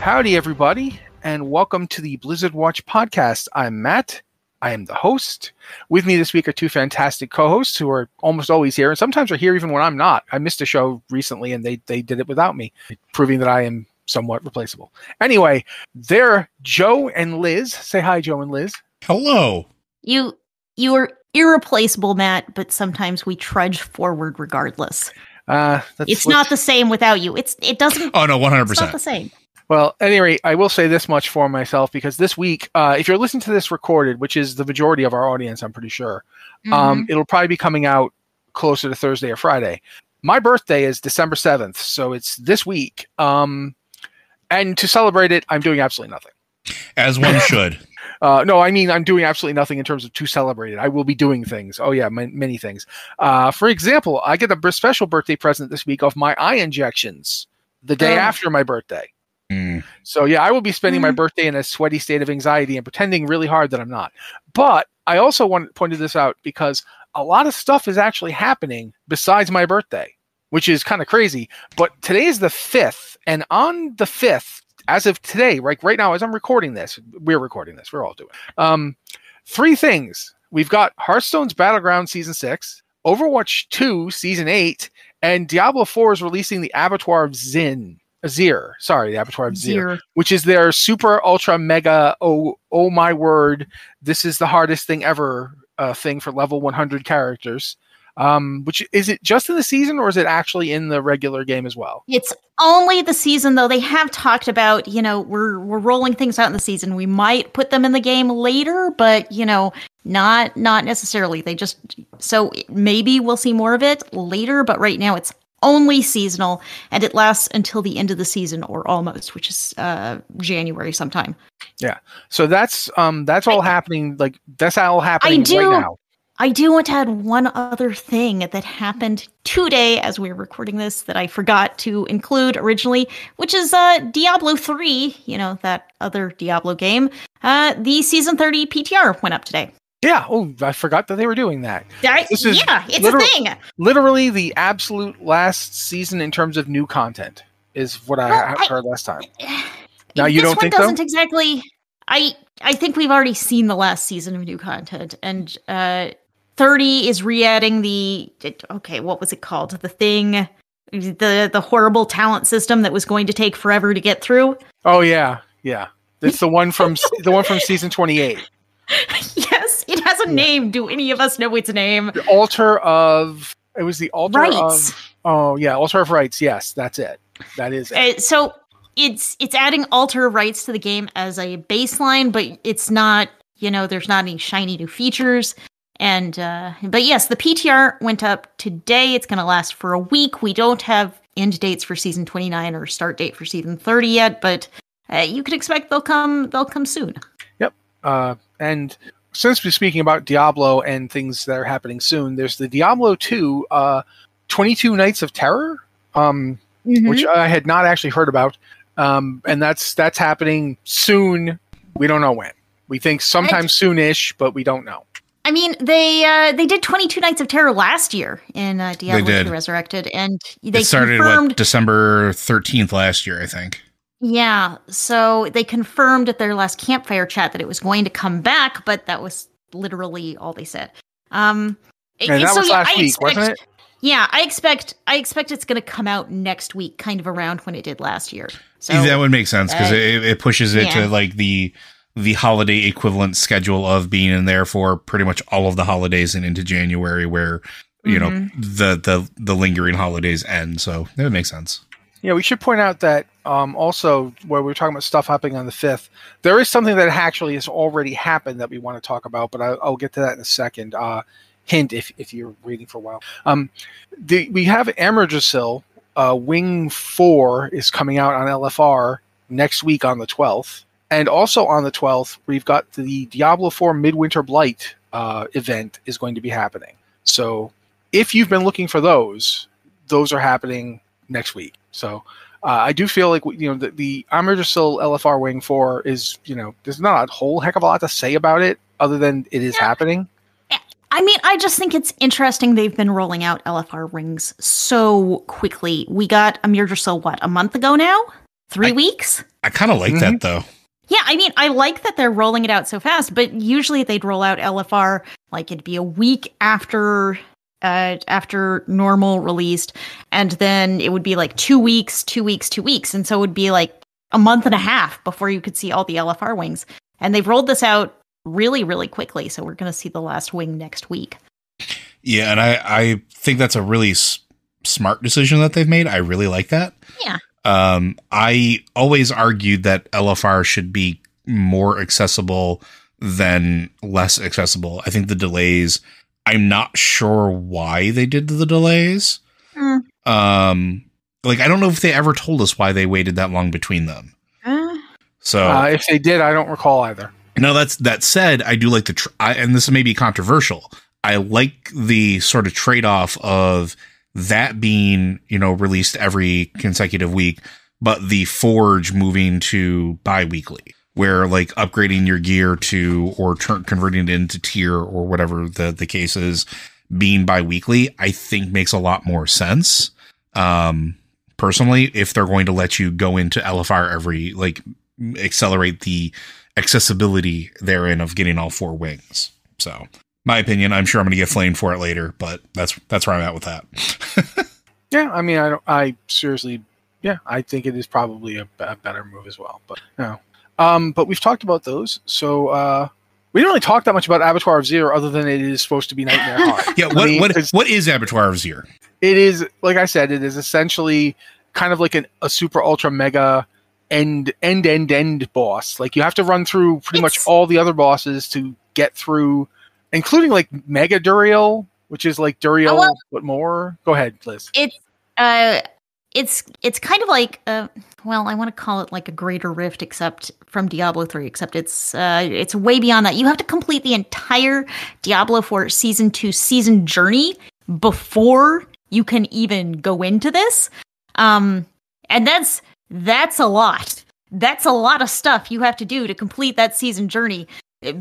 Howdy, everybody, and welcome to the Blizzard Watch podcast. I'm Matt. I am the host. With me this week are two fantastic co-hosts who are almost always here, and sometimes are here even when I'm not. I missed a show recently, and they did it without me, proving that I am somewhat replaceable. Anyway, they're Joe and Liz. Say hi, Joe and Liz. Hello. You are irreplaceable, Matt, but sometimes we trudge forward regardless. It's not the same without you. It doesn't. Oh no, 100%. It's not the same. Well, at any rate, I will say this much for myself, because this week, if you're listening to this recorded, which is the majority of our audience, I'm pretty sure, it'll probably be coming out closer to Thursday or Friday. My birthday is December 7th, so it's this week. And to celebrate it, I'm doing absolutely nothing. As one should. No, I mean, I'm doing absolutely nothing in terms of to celebrate it. I will be doing things. Oh, yeah, many things. For example, I get a special birthday present this week of my eye injections the day after my birthday. So, yeah, I will be spending my birthday in a sweaty state of anxiety and pretending really hard that I'm not. But I also pointed this out because a lot of stuff is actually happening besides my birthday, which is kind of crazy. But today is the 5th, and on the 5th, as of today, right now, as I'm recording this, we're all doing 3 things. We've got Hearthstone's Battlegrounds Season 6, Overwatch 2 Season 8, and Diablo 4 is releasing the Abattoir of Zir, the Abattoir of Zir, which is their super ultra mega, oh my word, this is the hardest thing ever thing for level 100 characters. Which is it just in the season, or is it actually in the regular game as well? It's only the season, though. They have talked about, we're rolling things out in the season. We might put them in the game later, but not necessarily. So maybe we'll see more of it later, but right now it's only seasonal, and it lasts until the end of the season, or almost, which is January sometime. Yeah. So that's all happening. Like, that's all happening right now. I do want to add one other thing that happened today as we were recording this that I forgot to include originally, which is Diablo 3, that other Diablo game. The Season 30 PTR went up today. Yeah. Oh, I forgot that they were doing that. It's a thing. Literally the absolute last season in terms of new content is what I heard last time. Now, you don't think so? This one doesn't exactly... I think we've already seen the last season of new content, and 30 is re-adding what was it called? The thing, the horrible talent system that was going to take forever to get through. Oh yeah. It's the one from season 28. Yes, it has a name. Do any of us know its name? The Altar of Rights. Altar of Rights. Yes, that's it. That is it. So it's adding Altar of Rights to the game as a baseline, but it's not. There's not any shiny new features. And, but yes, the PTR went up today. It's going to last for a week. We don't have end dates for season 29 or start date for season 30 yet, but you could expect they'll come soon. Yep. And since we're speaking about Diablo and things that are happening soon, there's the Diablo 2, 22 Nights of Terror, which I had not actually heard about. And that's happening soon. We don't know when. We think sometime soonish, but we don't know. I mean, they did 22 Nights of Terror last year in Diablo 2 Resurrected, and they started December 13th last year, I think. Yeah, so they confirmed at their last campfire chat that it was going to come back, but that was literally all they said. And that was last week, wasn't it? Yeah, I expect it's going to come out next week, kind of around when it did last year. So that would make sense because it pushes it to like the holiday equivalent schedule of being in there for pretty much all of the holidays and into January, where the lingering holidays end. So that would make sense. Yeah, we should point out that also where we're talking about stuff happening on the 5th, there is something that actually has already happened that we want to talk about, but I'll get to that in a second. Hint if you're waiting for a while. We have Amirdrassil. Wing 4 is coming out on LFR next week on the 12th. And also on the 12th, we've got the Diablo 4 Midwinter Blight event is going to be happening. So if you've been looking for those are happening next week. So I do feel like, the Amirdrassil LFR Wing 4 is, there's not a whole heck of a lot to say about it other than it is happening. I mean, I just think it's interesting they've been rolling out LFR rings so quickly. We got Amirdrassil, a month ago now? 3 weeks. I kind of like that, though. Yeah, I mean, I like that they're rolling it out so fast, but usually they'd roll out LFR, like it'd be a week after normal released, and then it would be like 2 weeks, 2 weeks, 2 weeks, and so it would be like a month and a half before you could see all the LFR wings. And they've rolled this out really, really quickly, so we're going to see the last wing next week. Yeah, and I think that's a really smart decision that they've made. I really like that. Yeah. I always argued that LFR should be more accessible than less accessible. I think the delays, I'm not sure why they did the delays. Like, I don't know if they ever told us why they waited that long between them. So if they did, I don't recall either. No, that said, I do like and this may be controversial. I like the sort of trade-off of that being, released every consecutive week, but the Forge moving to bi-weekly, where like upgrading your gear to, or converting it into tier or whatever the case is, being bi-weekly, I think makes a lot more sense. Personally, if they're going to let you go into LFR accelerate the accessibility therein of getting all 4 wings. So, my opinion, I'm sure I'm going to get flamed for it later, but that's where I'm at with that. Yeah, I mean, I seriously, I think it is probably a better move as well. But no, but we've talked about those, so we didn't really talk that much about Abattoir of Zir, other than it is supposed to be nightmare hard. Yeah, what is Abattoir of Zir? It is, like I said, it is essentially kind of like a super ultra mega end boss. Like, you have to run through pretty much all the other bosses to get through, including like Mega Duriel, which is like Duriel, but more. Go ahead, Liz. It's kind of like I want to call it like a greater rift, except from Diablo 3, except it's way beyond that. You have to complete the entire Diablo 4 Season 2 season journey before you can even go into this. And that's a lot. That's a lot of stuff you have to do to complete that season journey,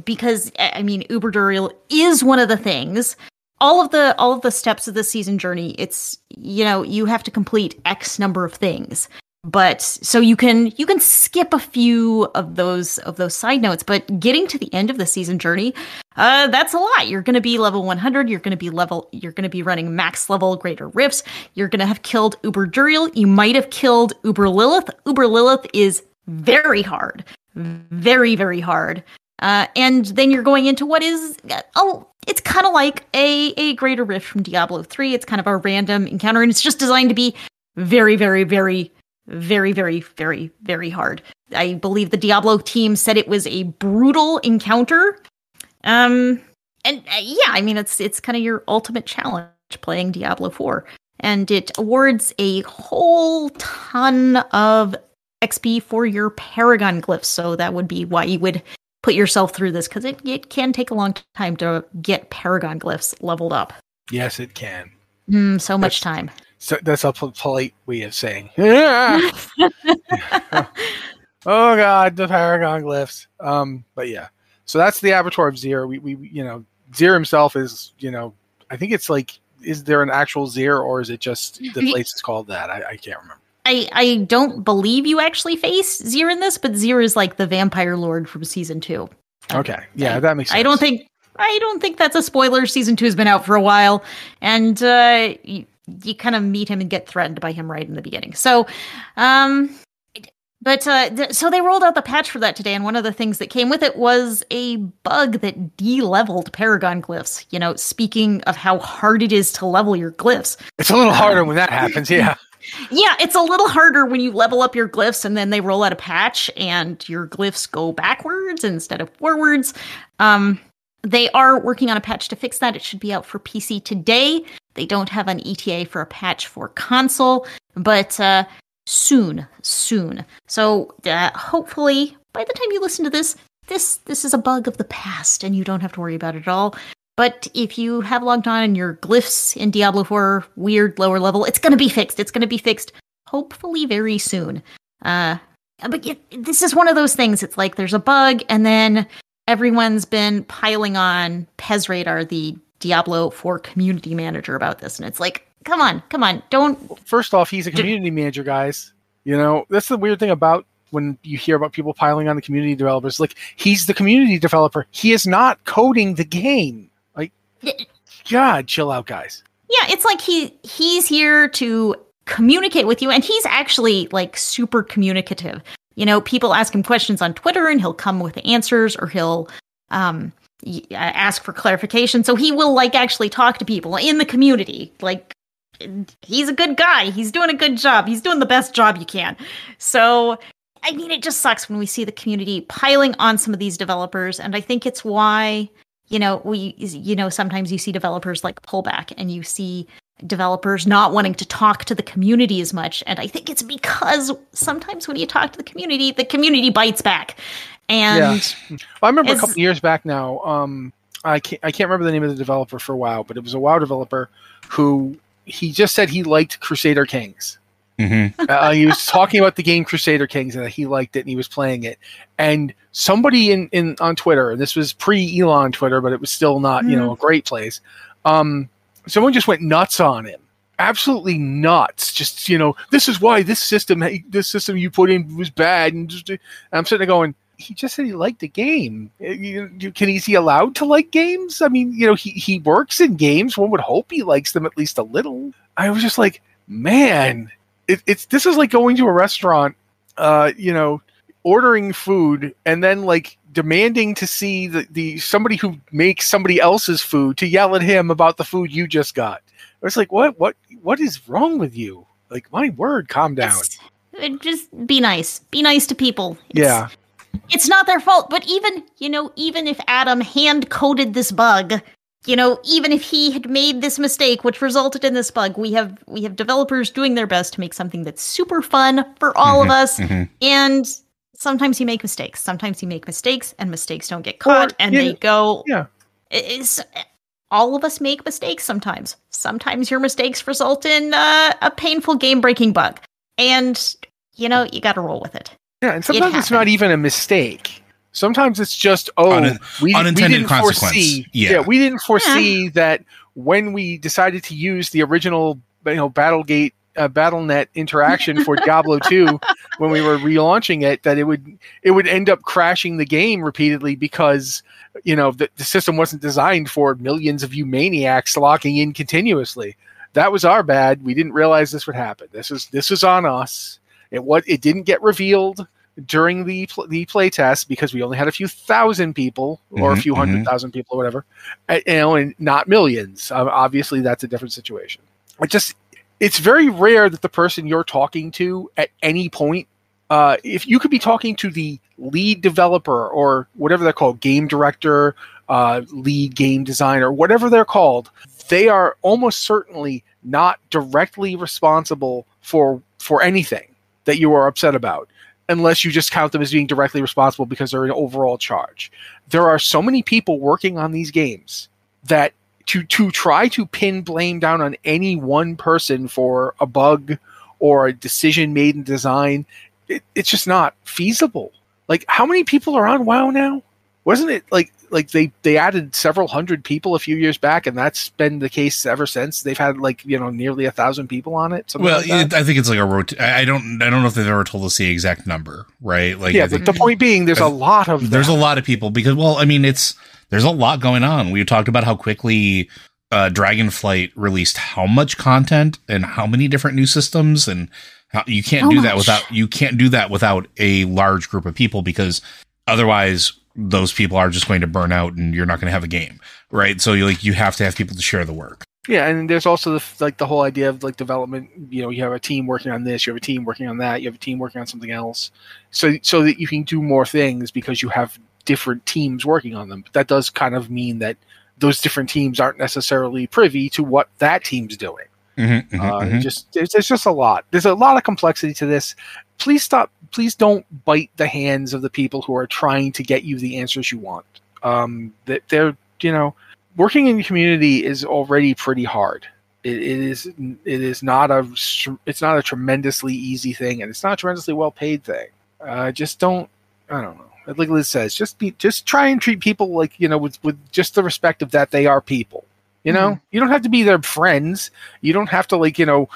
because I mean, Uber Duriel is one of the things. All of the steps of the season journey, it's, you have to complete X number of things. But so you can skip a few of those side notes, but getting to the end of the season journey, that's a lot. You're going to be level 100. You're going to be running max level greater rifts. You're going to have killed Uber Duriel. You might have killed Uber Lilith. Uber Lilith is very hard, very, very hard. And then you're going into what is, it's kind of like a greater rift from Diablo 3. It's kind of a random encounter, and it's just designed to be very, very, very, very, very, very, very hard. I believe the Diablo team said it was a brutal encounter. I mean, it's kind of your ultimate challenge playing Diablo 4. And it awards a whole ton of XP for your Paragon glyphs. So that would be why you would put yourself through this, because it can take a long time to get Paragon glyphs leveled up. Yes, it can. So much time. So that's a polite way of saying, yeah. Oh God, the Paragon glyphs. But yeah, so that's the Abattoir of Zir. We Zir himself is, I think it's like, is there an actual Zir, or is it just the place is called that? I can't remember. I don't believe you actually face Zir in this, but Zir is like the vampire lord from season 2. Okay, yeah, that makes sense. I don't think that's a spoiler. Season 2 has been out for a while, and you kind of meet him and get threatened by him right in the beginning. So, so they rolled out the patch for that today, and one of the things that came with it was a bug that de-leveled Paragon glyphs. Speaking of how hard it is to level your glyphs, it's a little harder when that happens. Yeah. Yeah, it's a little harder when you level up your glyphs and then they roll out a patch and your glyphs go backwards instead of forwards. They are working on a patch to fix that. It should be out for PC today. They don't have an ETA for a patch for console, but soon. So hopefully, by the time you listen to this is a bug of the past and you don't have to worry about it at all. But if you have logged on and your glyphs in Diablo 4 weird lower level, it's going to be fixed. It's going to be fixed hopefully very soon. But yeah, this is one of those things. It's like there's a bug, and then everyone's been piling on Pez Radar, the Diablo 4 community manager, about this. And it's like, come on, don't... First off, he's a community manager, guys. You know, that's the weird thing about when you hear about people piling on the community developers. Like, he's the community developer. He is not coding the game. Like, God, chill out, guys. Yeah, it's like he's here to communicate with you, and he's actually like super communicative. You know, people ask him questions on Twitter, and he'll come with answers, or he'll ask for clarification. So he will like actually talk to people in the community. Like, he's a good guy. He's doing a good job. He's doing the best job you can. So, I mean, it just sucks when we see the community piling on some of these developers, and I think it's why. Sometimes you see developers like pull back, and you see developers not wanting to talk to the community as much. And I think it's because sometimes when you talk to the community bites back. And well, I remember a couple of years back now, I can't remember the name of the developer for a while, but it was a WoW developer who he just said he liked Crusader Kings. Mm-hmm. He was talking about the game Crusader Kings and that he liked it and he was playing it. And somebody on Twitter, and this was pre-Elon Twitter, but it was still not, a great place. Someone just went nuts on him. Absolutely nuts. Just, this is why this system you put in was bad. And I'm sitting there going, he just said he liked the game. Is he allowed to like games? I mean, he works in games. One would hope he likes them at least a little. I was just like, man, this is like going to a restaurant, ordering food and then like demanding to see the somebody who makes somebody else's food to yell at him about the food you just got. It's like, what is wrong with you? Like, my word, calm down. Just be nice. Be nice to people. It's not their fault. But even if Adam hand-coded this bug, even if he had made this mistake, which resulted in this bug, we have developers doing their best to make something that's super fun for all of us. And sometimes you make mistakes. Sometimes you make mistakes, and mistakes don't get caught, they go. Yeah. All of us make mistakes sometimes. Sometimes your mistakes result in a painful game-breaking bug. And, you got to roll with it. Yeah, and sometimes it's not even a mistake. Sometimes it's just, we didn't foresee. Yeah, we didn't foresee that when we decided to use the original, BattleGate, BattleNet interaction for Diablo 2 when we were relaunching it, that it would end up crashing the game repeatedly because the system wasn't designed for millions of you maniacs locking in continuously. That was our bad. We didn't realize this would happen. This is on us. It didn't get revealed during the play test because we only had a few thousand people or a few 100,000 people or whatever, and not millions. Obviously, that's a different situation. It's very rare that the person you're talking to at any point, if you could be talking to the lead developer or whatever they're called, game director, lead game designer, whatever they're called, they are almost certainly not directly responsible for anything that you are upset about, unless you just count them as being directly responsible because they're in overall charge. There are so many people working on these games that to try to pin blame down on any one person for a bug or a decision made in design, it's just not feasible. Like, how many people are on WoW now? Wasn't it like they added several hundred people a few years back, and that's been the case ever since? They've had nearly 1,000 people on it. Well, like I think it's like I don't know if they've ever told us the exact number, right? Like, yeah, but the point being, there's a lot of there's a lot of people because, there's a lot going on. We talked about how quickly Dragonflight released how much content and how many different new systems, and how you can't do that without a large group of people, because otherwise those people are just going to burn out and you're not going to have a game, right? So you have to have people to share the work. Yeah, and there's also the whole idea of like development. You have a team working on this, you have a team working on that, you have a team working on something else, so that you can do more things because you have different teams working on them. But that does kind of mean that those different teams aren't necessarily privy to what that team's doing. There's just a lot. There's a lot of complexity to this. Please don't bite the hands of the people who are trying to get you the answers you want. That they're, working in the community is already pretty hard. It is not a tremendously easy thing, and it's not a tremendously well paid thing. Just don't. I don't know. Like Liz says, just try and treat people like, with just the respect of that they are people. You don't have to be their friends. You don't have to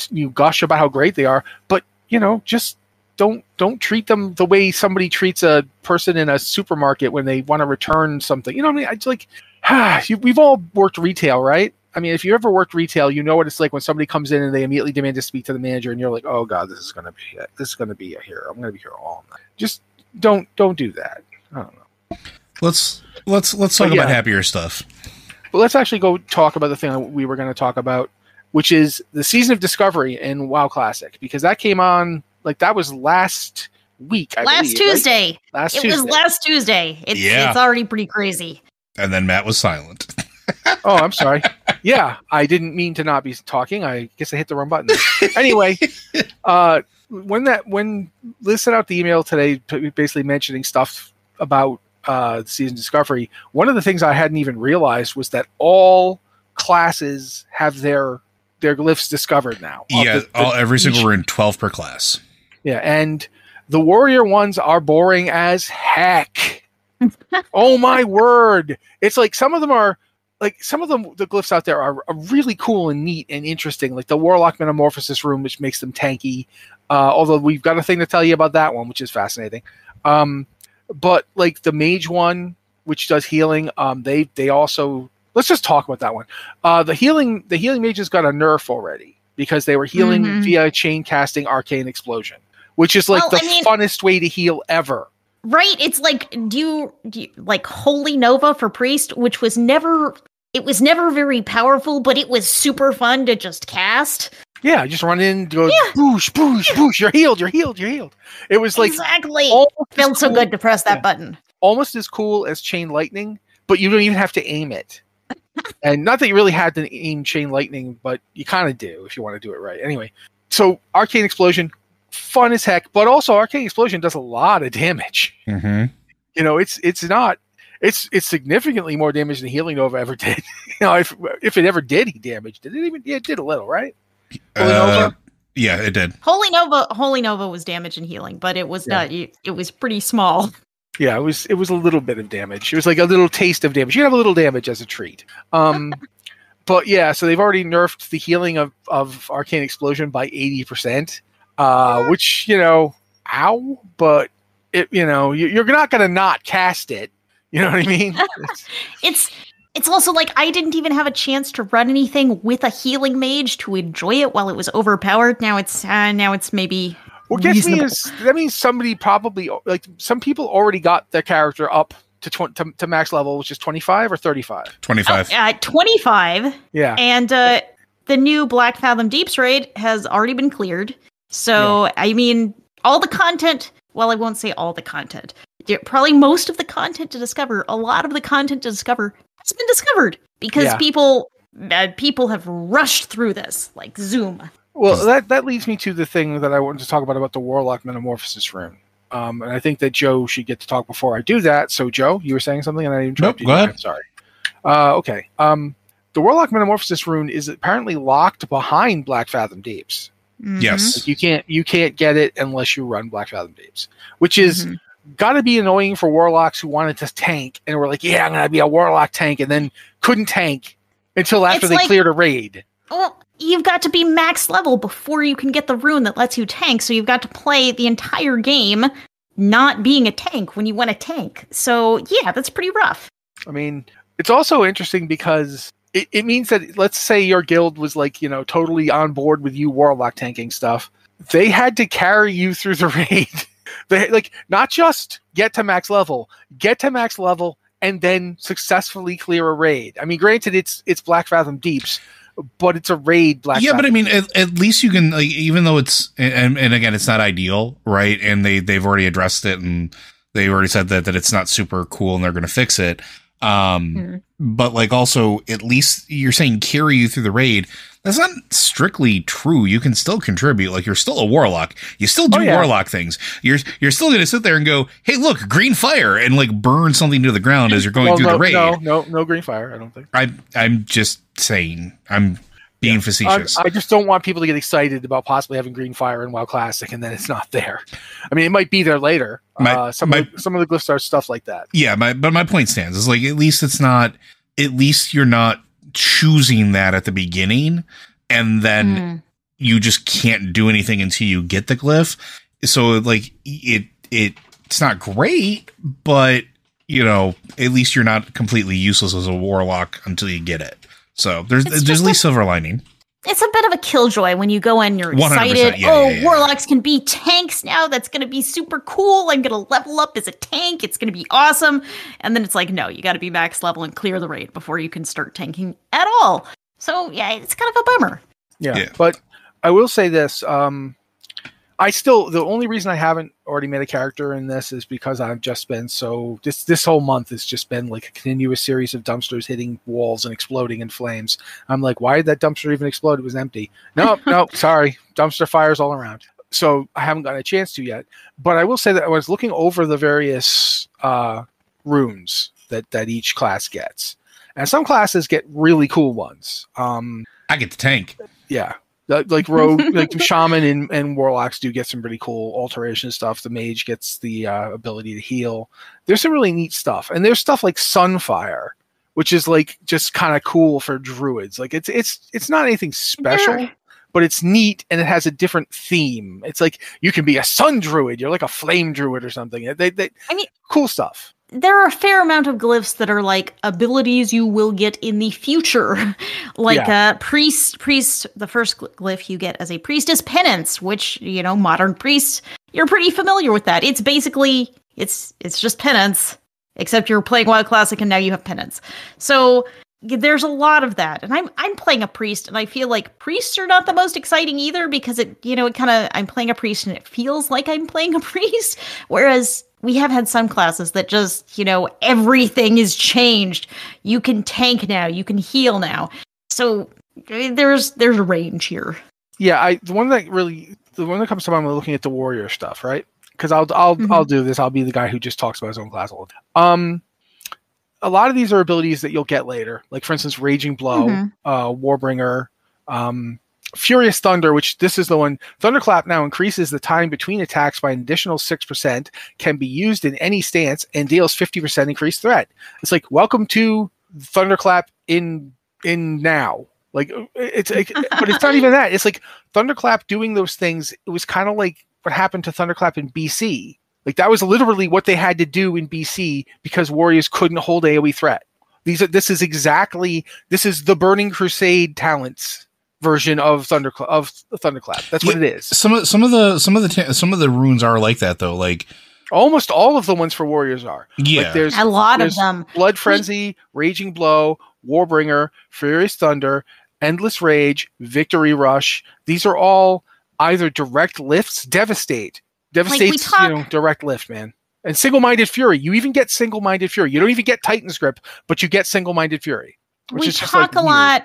you gush about how great they are, but just don't treat them the way somebody treats a person in a supermarket when they want to return something. You know what I mean? It's like, we've all worked retail, right? I mean, if you ever worked retail, you know what it's like when somebody comes in and they immediately demand to speak to the manager, and you're like, oh god, this is going to be here. I'm going to be here all night. Just don't do that. I don't know. Let's talk about happier stuff. But let's actually go talk about the thing we were going to talk about, which is the Season of Discovery in WoW Classic, because that came on, like, that was last week, I believe, Tuesday. Right? It was last Tuesday. It's already pretty crazy. And then Matt was silent. Oh, I'm sorry. Yeah, I didn't mean to not be talking. I guess I hit the wrong button. Anyway, when Liz sent out the email today, basically mentioning stuff about Season Discovery, one of the things I hadn't even realized was that all classes have their glyphs discovered now. Yeah, every single rune, 12 per class. Yeah, and the warrior ones are boring as heck. Oh my word! It's like some of them, the glyphs out there are really cool and neat and interesting. Like the Warlock Metamorphosis rune, which makes them tanky. Although we've got a thing to tell you about that one, which is fascinating. But like the Mage one, which does healing, they also, let's just talk about that one. The healing mages got a nerf already because they were healing via chain casting Arcane Explosion, which is like funnest way to heal ever. Right? It's like, do you like Holy Nova for Priest, which was never very powerful, but it was super fun to just cast. Yeah, just run in, go boosh, boosh, boosh. You're healed. It was like exactly. Felt so good to press that button. Almost as cool as Chain Lightning, but you don't even have to aim it. And not that you really had to aim Chain Lightning, but you kind of do if you want to do it right. Anyway, so Arcane Explosion, fun as heck, but also Arcane Explosion does a lot of damage. Mm-hmm. It's significantly more damage than Healing Nova ever did. If it ever did damage, did it even? Yeah, it did a little, right? Yeah, it did. Holy Nova was damage and healing, but it was not. It was pretty small. Yeah, it was a little bit of damage. It was like a little taste of damage. You have a little damage as a treat. But yeah, so they've already nerfed the healing of Arcane Explosion by 80%. Which ow, but you're not going to not cast it. You know what I mean? It's also like I didn't even have a chance to run anything with a healing mage to enjoy it while it was overpowered. Now it's maybe. What gets me is that means somebody probably, like, some people already got their character up to max level, which is 25 or 35. 25. 25. Yeah. And the new Black Fathom Deeps raid has already been cleared. So I mean, all the content. Well, I won't say all the content. Probably most of the content to discover. A lot of the content to discover has been discovered because people have rushed through this like Zoom. Well, that leads me to the thing that I wanted to talk about the Warlock Metamorphosis rune. And I think that Joe should get to talk before I do that. So, Joe, you were saying something and I interrupted you. Go ahead. I'm sorry. Okay. The Warlock Metamorphosis rune is apparently locked behind Black Fathom Deeps. Mm-hmm. Yes. Like you can't get it unless you run Black Fathom Deeps, which is got to be annoying for warlocks who wanted to tank and were like, yeah, I'm going to be a warlock tank, and then couldn't tank until after they cleared a raid. Well, you've got to be max level before you can get the rune that lets you tank, so you've got to play the entire game not being a tank when you want to tank. So, yeah, that's pretty rough. I mean, it's also interesting because it means that, let's say your guild was like, totally on board with you warlock tanking stuff. They had to carry you through the raid. They not just get to max level, and then successfully clear a raid. I mean, granted, it's Black Fathom Deeps, but it's a raid. But I mean, at least you can, like, even though it's and again, it's not ideal, right? And they've already addressed it, and they already said that it's not super cool, and they're going to fix it. But like, also, at least you're saying carry you through the raid. That's not strictly true. You can still contribute. Like, you're still a warlock. You still do warlock things. You're still going to sit there and go, hey, look, green fire, and like burn something to the ground as you're going through the raid. No green fire. I don't think. I'm just saying. I'm being facetious. I just don't want people to get excited about possibly having green fire in WoW Classic and then it's not there. I mean, it might be there later. Some of the glyphs are stuff like that. Yeah, but my point stands. Is like, at least it's not. At least you're not choosing that at the beginning and then you just can't do anything until you get the glyph. So like it's not great, but at least you're not completely useless as a warlock until you get it. So there's at least silver lining. It's a bit of a killjoy when you go in, you're excited. Warlocks can be tanks now. That's going to be super cool. I'm going to level up as a tank. It's going to be awesome. And then it's like, no, you got to be max level and clear the raid before you can start tanking at all. So yeah, it's kind of a bummer. Yeah. But I will say this. The only reason I haven't already made a character in this is because I've just been this whole month has just been like a continuous series of dumpsters hitting walls and exploding in flames. I'm like, why did that dumpster even explode? It was empty. No, sorry. Dumpster fires all around. So I haven't gotten a chance to yet. But I will say that I was looking over the various runes that each class gets. And some classes get really cool ones. I get the tank. Yeah. Like rogue, like shaman and warlocks do get some pretty cool alteration stuff. The mage gets the ability to heal. There's some really neat stuff, and there's stuff like Sunfire, which is like just kind of cool for druids. Like it's not anything special, but it's neat and it has a different theme. It's like you can be a sun druid, you're like a flame druid or something. Cool stuff. There are a fair amount of glyphs that are like abilities you will get in the future. Priest, the first glyph you get as a priest is penance, which, modern priests, you're pretty familiar with that. It's basically, it's just penance, except you're playing WoW Classic and now you have penance. So there's a lot of that. And I'm playing a priest and I feel like priests are not the most exciting either because I'm playing a priest and it feels like I'm playing a priest. Whereas we have had some classes that just, everything is changed. You can tank now. You can heal now. So there's a range here. Yeah, the one that comes to mind when looking at the warrior stuff, right? Because I'll do this. I'll be the guy who just talks about his own class all the time. A lot of these are abilities that you'll get later. Like, for instance, Raging Blow, Warbringer, Furious Thunder, which this is the one. Thunderclap now increases the time between attacks by an additional 6%, can be used in any stance, and deals 50% increased threat. It's like, welcome to Thunderclap in now. Like, but it's not even that. It's like Thunderclap doing those things. It was kind of like what happened to Thunderclap in BC. Like, that was literally what they had to do in BC because warriors couldn't hold AoE threat. This is the Burning Crusade talents version of Thunderclap. That's what it is. Some of the runes are like that though. Like almost all of the ones for warriors are. Yeah, like there's a lot of them. Blood Frenzy, Raging Blow, Warbringer, Furious Thunder, Endless Rage, Victory Rush. These are all either direct lifts. Devastate's direct lift, man. And Single-Minded Fury. You even get Single-Minded Fury. You don't even get Titan's Grip, but you get Single-Minded Fury. We talk a lot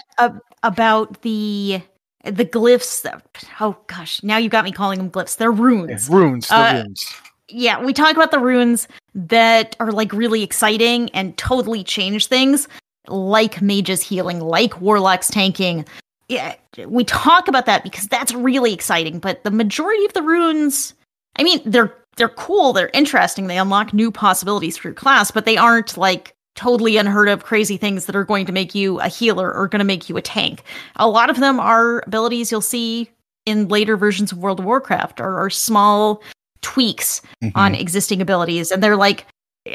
about the glyphs. Oh gosh, now you got me calling them glyphs. They're runes. Yeah, runes. Runes. Yeah, we talk about the runes that are like really exciting and totally change things, like mages healing, like warlocks tanking. Yeah, we talk about that because that's really exciting. But the majority of the runes, I mean, they're cool, they're interesting, they unlock new possibilities for your class, but they aren't like totally unheard of crazy things that are going to make you a healer or going to make you a tank. A lot of them are abilities you'll see in later versions of World of Warcraft or small tweaks on existing abilities. And they're like,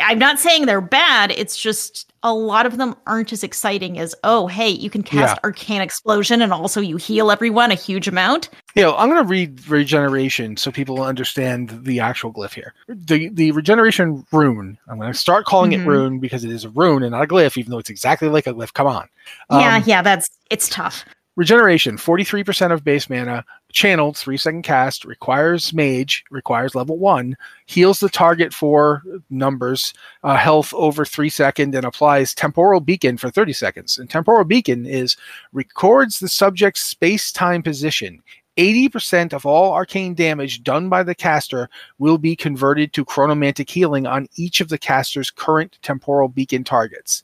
I'm not saying they're bad, it's just a lot of them aren't as exciting as, oh, hey, you can cast Arcane Explosion and also you heal everyone a huge amount. I'm going to read Regeneration so people understand the actual glyph here. The Regeneration rune, I'm going to start calling it rune because it is a rune and not a glyph, even though it's exactly like a glyph. Come on. It's tough. Regeneration, 43% of base mana, channeled, 3-second cast, requires mage, requires level 1, heals the target for numbers, health over 3 seconds, and applies Temporal Beacon for 30 seconds. And Temporal Beacon records the subject's space-time position. 80% of all arcane damage done by the caster will be converted to chronomantic healing on each of the caster's current temporal beacon targets.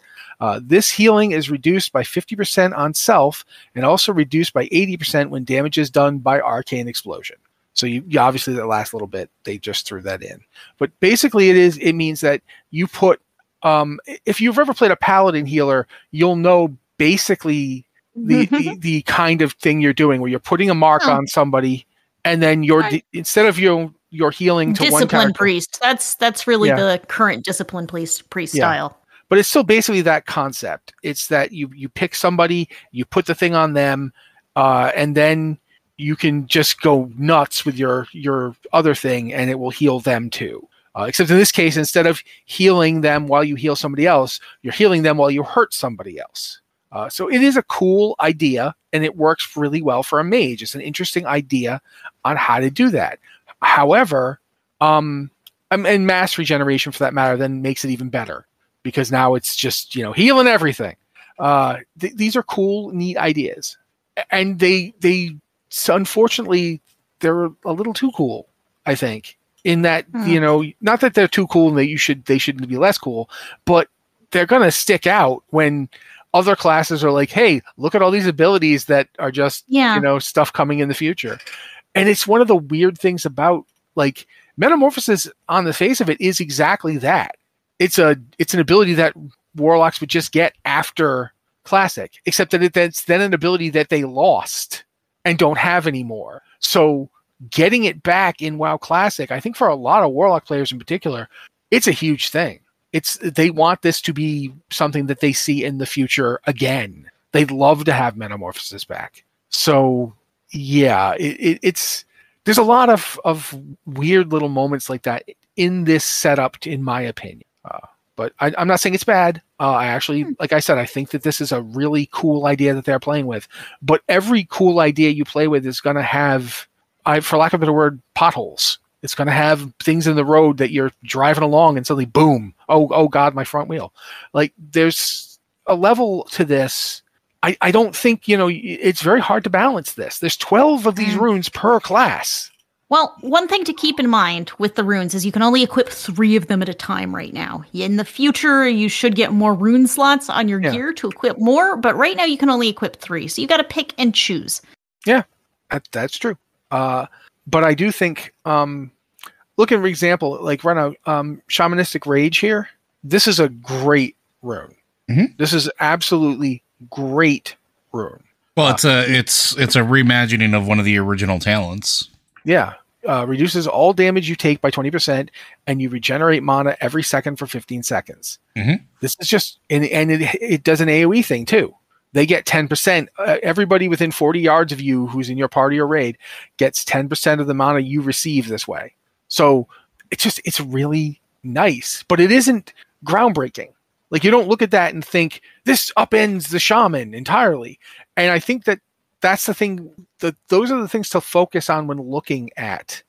This healing is reduced by 50% on self and also reduced by 80% when damage is done by arcane explosion. So you obviously that last little bit, they just threw that in. But basically it means that you put, if you've ever played a paladin healer, you'll know basically the kind of thing you're doing, where you're putting a mark on somebody, and then instead of your healing to one discipline character, priest. That's really the current discipline priest style. But it's still basically that concept. It's that you pick somebody, you put the thing on them, and then you can just go nuts with your other thing, and it will heal them too. Except in this case, instead of healing them while you heal somebody else, you're healing them while you hurt somebody else. So it is a cool idea, and it works really well for a mage. It's an interesting idea on how to do that. However, and mass regeneration for that matter then makes it even better, because now it's just, healing everything. These are cool, neat ideas. And they unfortunately, they're a little too cool, I think, in that, not that they're too cool and that they shouldn't be less cool, but they're going to stick out when other classes are like, hey, look at all these abilities that are just, stuff coming in the future. And it's one of the weird things about, like, Metamorphosis on the face of it is exactly that. It's an ability that Warlocks would just get after Classic, except that it's then an ability that they lost and don't have anymore. So getting it back in WoW Classic, I think for a lot of Warlock players in particular, it's a huge thing. They want this to be something that they see in the future again. They'd love to have Metamorphosis back. So yeah, there's a lot of weird little moments like that in this setup, in my opinion. But I'm not saying it's bad. I actually, like I said, I think that this is a really cool idea that they're playing with. But every cool idea you play with is going to have, for lack of a better word, potholes. It's going to have things in the road that you're driving along and suddenly, boom, oh God, my front wheel. Like, there's a level to this. I don't think, it's very hard to balance this. There's 12 of these runes per class. Well, one thing to keep in mind with the runes is you can only equip 3 of them at a time right now. In the future, you should get more rune slots on your gear to equip more, but right now you can only equip 3. So you got to pick and choose. Yeah, that's true. But I do think, look at, for example, like right now, Shamanistic Rage here. This is a great rune. Mm-hmm. This is absolutely great rune. Well, it's a reimagining of one of the original talents. Yeah. Reduces all damage you take by 20%, and you regenerate mana every second for 15 seconds. Mm-hmm. This is just, and it does an AoE thing too. They get 10%. Everybody within 40 yards of you who's in your party or raid gets 10% of the mana you receive this way. So it's really nice, but it isn't groundbreaking. Like, you don't look at that and think this upends the shaman entirely. And I think that's the thing, those are the things to focus on when looking at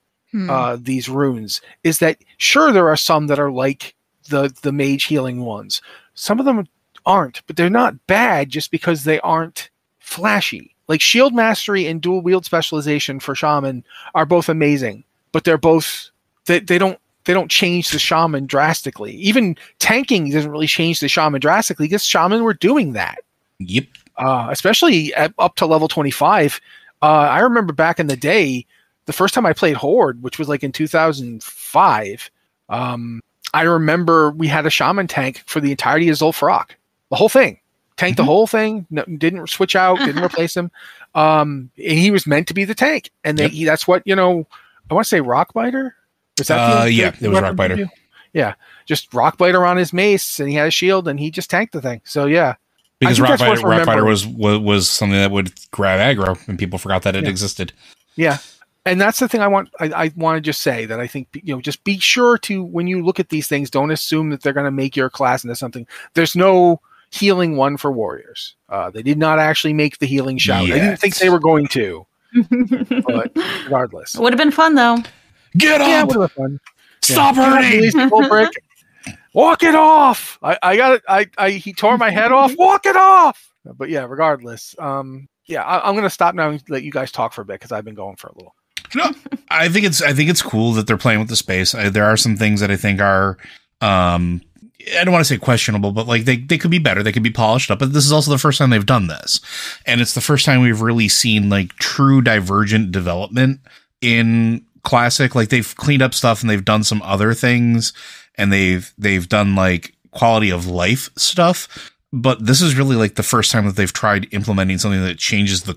these runes, is that sure, there are some that are like the mage healing ones. Some of them aren't, but they're not bad just because they aren't flashy. Like Shield Mastery and Dual Wield Specialization for Shaman are both amazing, but they're both, they don't change the Shaman drastically. Even tanking doesn't really change the Shaman drastically, because Shaman were doing that. Yep. Especially up to level 25. I remember back in the day, the first time I played Horde, which was like in 2005, I remember we had a Shaman tank for the entirety of Zul'Farrak. The whole thing. Tanked the whole thing, didn't switch out, didn't replace him. And he was meant to be the tank. And that's what, I want to say Rockbiter? Was that it was Rockbiter. Yeah, just Rockbiter on his mace, and he had a shield, and he just tanked the thing. So yeah. Because Rockbiter was something that would grab aggro, and people forgot that it existed. Yeah, and that's the thing I want to just say, that I think, just be sure to, when you look at these things, don't assume that they're going to make your class into something. There's no healing one for warriors. They did not actually make the healing shout. I didn't think they were going to. But regardless, it would have been fun though. Get up! Yeah, it would have been fun. Stop hurting! Walk it off! I got it. He tore my head off. Walk it off! But yeah, regardless, I'm going to stop now and let you guys talk for a bit, because I've been going for a little. No, I think it's cool that they're playing with the space. There are some things that I think are, I don't want to say questionable, but like they could be better. They could be polished up. But this is also the first time they've done this, and it's the first time we've really seen like true divergent development in Classic. Like, they've cleaned up stuff and they've done some other things, and they've done like quality of life stuff. but this is really like the first time that they've tried implementing something that changes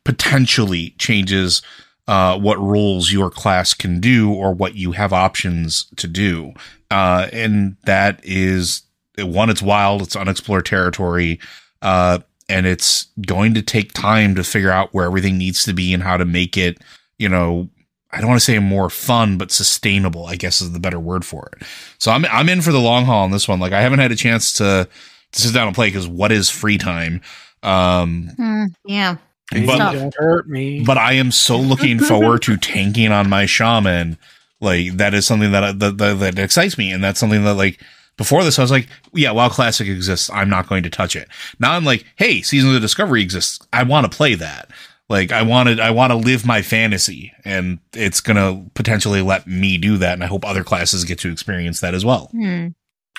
potentially changes what roles your class can do or what you have options to do. And that is, one, it's wild, it's unexplored territory, and it's going to take time to figure out where everything needs to be and how to make it, I don't want to say more fun, but sustainable, I guess is the better word for it. So I'm in for the long haul on this one. Like, I haven't had a chance to sit down and play because what is free time? Yeah. But don't hurt me. But I am so looking forward to tanking on my shaman. Like, that is something that excites me, and that's something that, like, before this I was like, yeah, WoW Classic exists, I'm not going to touch it. Now I'm like, hey, Season of the Discovery exists, I want to play that. Like, I want to live my fantasy, and it's gonna potentially let me do that, and I hope other classes get to experience that as well.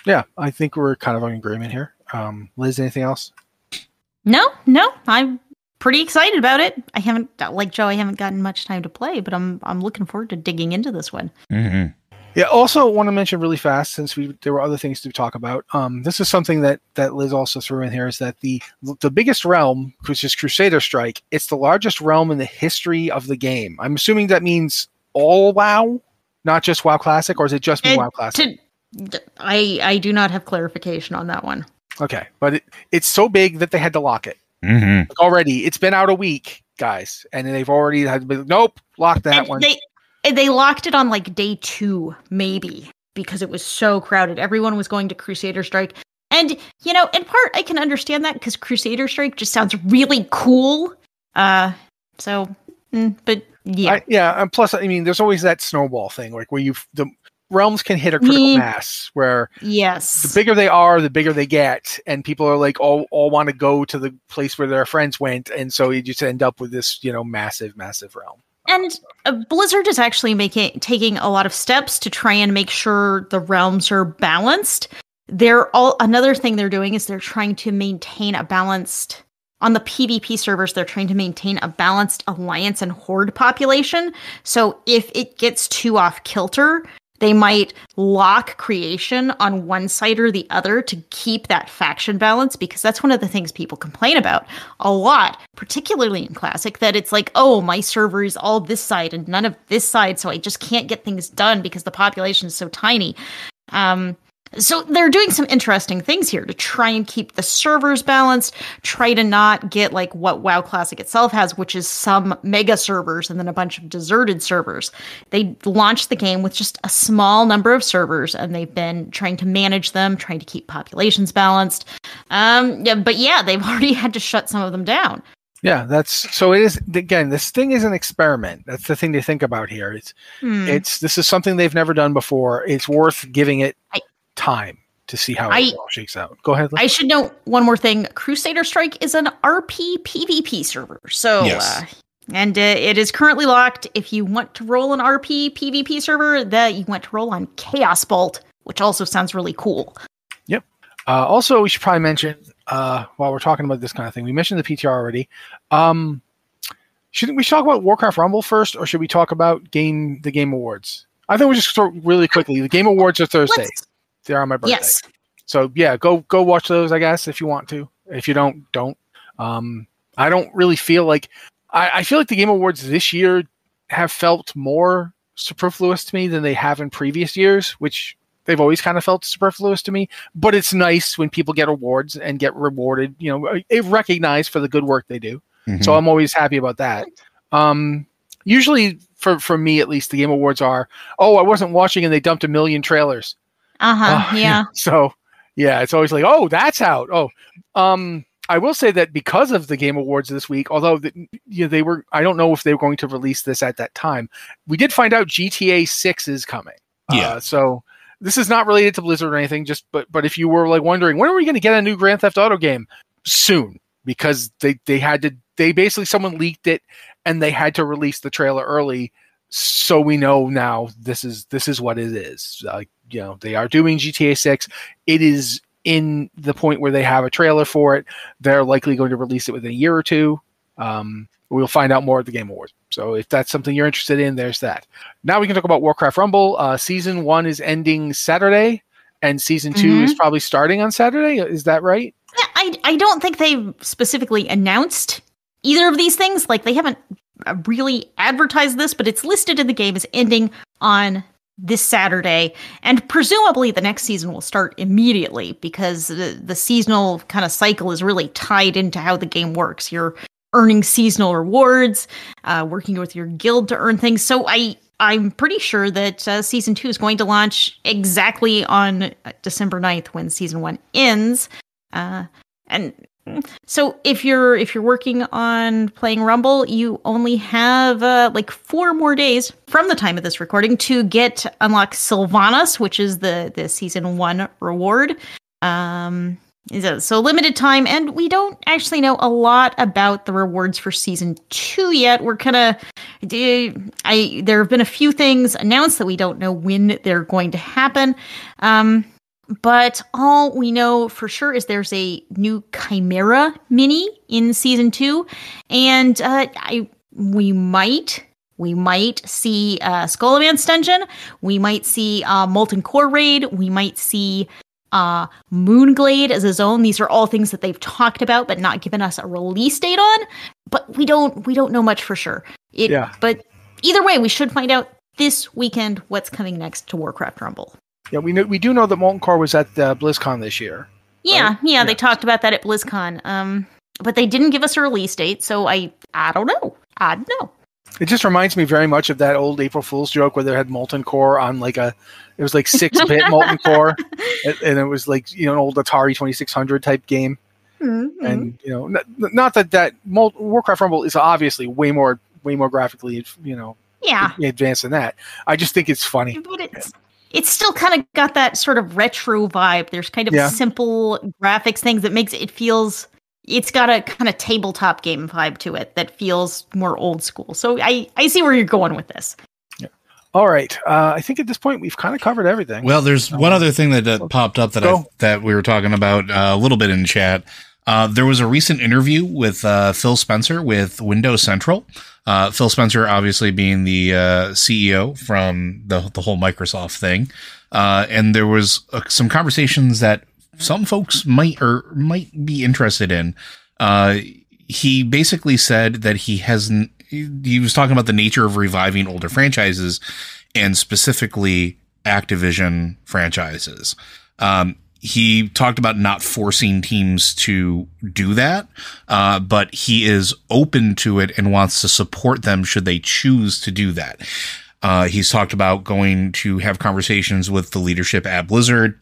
Yeah, I think we're kind of in agreement here. Liz, anything else? No, I'm pretty excited about it. I haven't, like Joe, I haven't gotten much time to play, but I'm looking forward to digging into this one. Mm-hmm. Yeah, also want to mention really fast, since there were other things to talk about. This is something that Liz also threw in here, is that the biggest realm, which is Crusader Strike, it's the largest realm in the history of the game. I'm assuming that means all WoW, not just WoW Classic, or is it just WoW Classic? I do not have clarification on that one. Okay, but it's so big that they had to lock it. Mm-hmm. Like, already, it's been out a week, guys, and they've already had to be, nope, lock that one. They locked it on like day 2, maybe, because it was so crowded. Everyone was going to Crusader Strike. And, in part, I can understand that, because Crusader Strike just sounds really cool. But yeah. And plus, I mean, there's always that snowball thing, like where the realms can hit a critical mass, where the bigger they are, the bigger they get, and people are like, all want to go to the place where their friends went, and so you just end up with this, massive realm. And Blizzard is actually taking a lot of steps to try and make sure the realms are balanced. Another thing they're doing is they're trying to maintain a balanced, on the PvP servers, they're trying to maintain a balanced alliance and horde population. So if it gets too off kilter, they might lock creation on one side or the other to keep that faction balance, because that's one of the things people complain about a lot, particularly in Classic, that it's like, oh, my server is all this side and none of this side, so I just can't get things done because the population is so tiny. So they're doing some interesting things here to try and keep the servers balanced, try to not get like what WoW Classic itself has, which is some mega servers and then a bunch of deserted servers. They launched the game with just a small number of servers, and they've been trying to manage them, trying to keep populations balanced. But they've already had to shut some of them down. Yeah, it is, again, this thing is an experiment. That's the thing to think about here. This is something they've never done before. It's worth giving it time to see how it all shakes out. Go ahead. I should note one more thing. Crusader Strike is an RP PvP server. So, yes. It is currently locked. If you want to roll an RP PvP server, you want to roll on Chaos Bolt, which also sounds really cool. Yep. Also, we should probably mention, while we're talking about this kind of thing, we mentioned the PTR already. Should we talk about Warcraft Rumble first, or should we talk about the Game Awards? I think we just start really quickly. The Game Awards are Thursday. They're on my birthday. Yes. So yeah, go watch those, I guess, if you want to. If you don't. I don't really feel like I feel like the Game Awards this year have felt more superfluous to me than they have in previous years, which they've always kind of felt superfluous to me. But it's nice when people get awards and get rewarded, recognized for the good work they do. Mm-hmm. So I'm always happy about that. Usually for me, at least, the Game Awards are, I wasn't watching and they dumped 1 million trailers. Yeah. So, yeah, it's always like, that's out. I will say that because of the Game Awards this week, although they were, I don't know if they were going to release this at that time. We did find out GTA 6 is coming. Yeah. So this is not related to Blizzard or anything. But if you were like wondering, when are we going to get a new Grand Theft Auto game? Soon, because they had to. They basically, someone leaked it and they had to release the trailer early. So we know now this is what it is. They are doing GTA 6. It is in the point where they have a trailer for it. They're likely going to release it within a year or two. We'll find out more at the Game Awards. So if that's something you're interested in, there's that. Now we can talk about Warcraft Rumble. Season 1 is ending Saturday, and Season 2 is probably starting on Saturday. Is that right? Yeah, I don't think they've specifically announced either of these things. Like, they haven't really advertised this, but it's listed in the game as ending on this Saturday, and presumably the next season will start immediately because the seasonal kind of cycle is really tied into how the game works. You're earning seasonal rewards, working with your guild to earn things. So I'm pretty sure that season 2 is going to launch exactly on December 9th when season 1 ends. And so if you're working on playing Rumble, you only have like 4 more days from the time of this recording to unlock Sylvanas, which is the season 1 reward. So limited time, and we don't actually know a lot about the rewards for season 2 yet. We're kind of there have been a few things announced that we don't know when they're going to happen. But all we know for sure is there's a new Chimera mini in season 2, and we might see Skullman's Dungeon. We might see Molten Core Raid. We might see Moonglade as a zone. These are all things that they've talked about but not given us a release date on. But we don't know much for sure. But either way, we should find out this weekend what's coming next to Warcraft Rumble. Yeah, we do know that Molten Core was at BlizzCon this year. Yeah, right? They talked about that at BlizzCon. But they didn't give us a release date, so I don't know. I don't know. It just reminds me very much of that old April Fool's joke where they had Molten Core on it was like 6-bit Molten Core, and it was like, an old Atari 2600 type game. Mm-hmm. And not that Warcraft Rumble is obviously way more graphically advanced than that. I just think it's funny. But it's still kind of got that sort of retro vibe. There's kind of simple graphics things that makes it's got a kind of tabletop game vibe to it that feels more old school. So I see where you're going with this. Yeah. All right. I think at this point we've kind of covered everything. Well, there's one other thing that popped up that we were talking about a little bit in chat. There was a recent interview with Phil Spencer with Windows Central. Phil Spencer, obviously being the CEO from the whole Microsoft thing. And there was some conversations that some folks might be interested in. He basically said that he was talking about the nature of reviving older franchises and specifically Activision franchises. He talked about not forcing teams to do that, but he is open to it and wants to support them should they choose to do that. He's talked about going to have conversations with the leadership at Blizzard,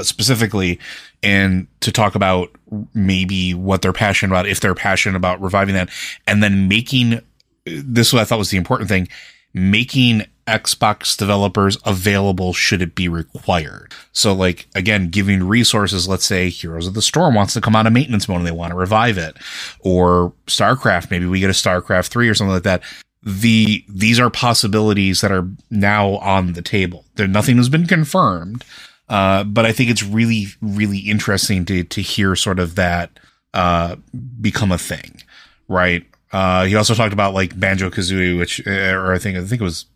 specifically, and to talk about maybe what they're passionate about, if they're passionate about reviving that, and then making this, what I thought was the important thing, making Xbox developers available should it be required. So, like, again, giving resources. Let's say Heroes of the Storm wants to come out of maintenance mode and they want to revive it, or StarCraft, maybe we get a StarCraft 3 or something like that. These are possibilities that are now on the table. Nothing has been confirmed, but I think it's really, really interesting to hear sort of that become a thing, right? He also talked about like Banjo-Kazooie, I think it was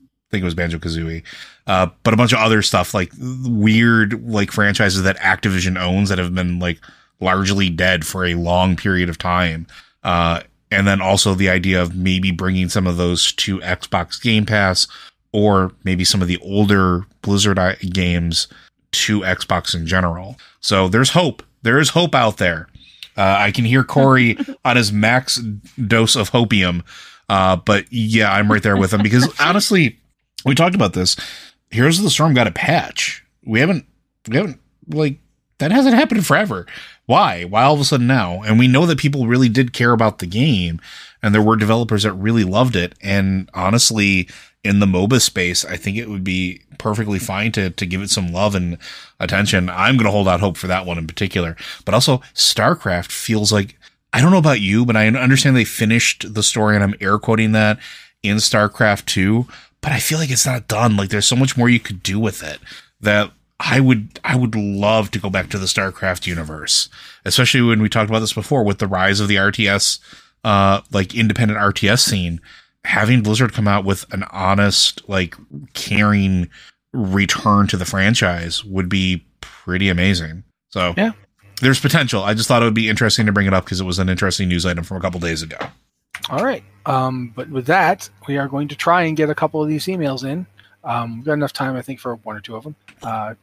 Banjo-Kazooie, but a bunch of other stuff, like weird like franchises that Activision owns that have been like largely dead for a long period of time. And then also the idea of maybe bringing some of those to Xbox Game Pass, or maybe some of the older Blizzard games to Xbox in general. So there's hope. There is hope out there. I can hear Corey on his max dose of hopium. But yeah, I'm right there with him because honestly, we talked about this. Heroes of the Storm got a patch. We haven't like, that hasn't happened forever. Why all of a sudden now? And we know that people really did care about the game, and there were developers that really loved it. And honestly, in the MOBA space, I think it would be perfectly fine to give it some love and attention. I'm going to hold out hope for that one in particular. But also, StarCraft feels like, I don't know about you, but I understand they finished the story, and I'm air quoting that, in StarCraft 2, but I feel like it's not done. Like, there's so much more you could do with it that I would love to go back to the StarCraft universe, especially when we talked about this before with the rise of the RTS, like independent RTS scene. Having Blizzard come out with an honest, like, caring return to the franchise would be pretty amazing. So yeah, There's potential. I just thought it would be interesting to bring it up because it was an interesting news item from a couple days ago. All right. But with that, we are going to try and get a couple of these emails in. We've got enough time, I think, for one or two of them.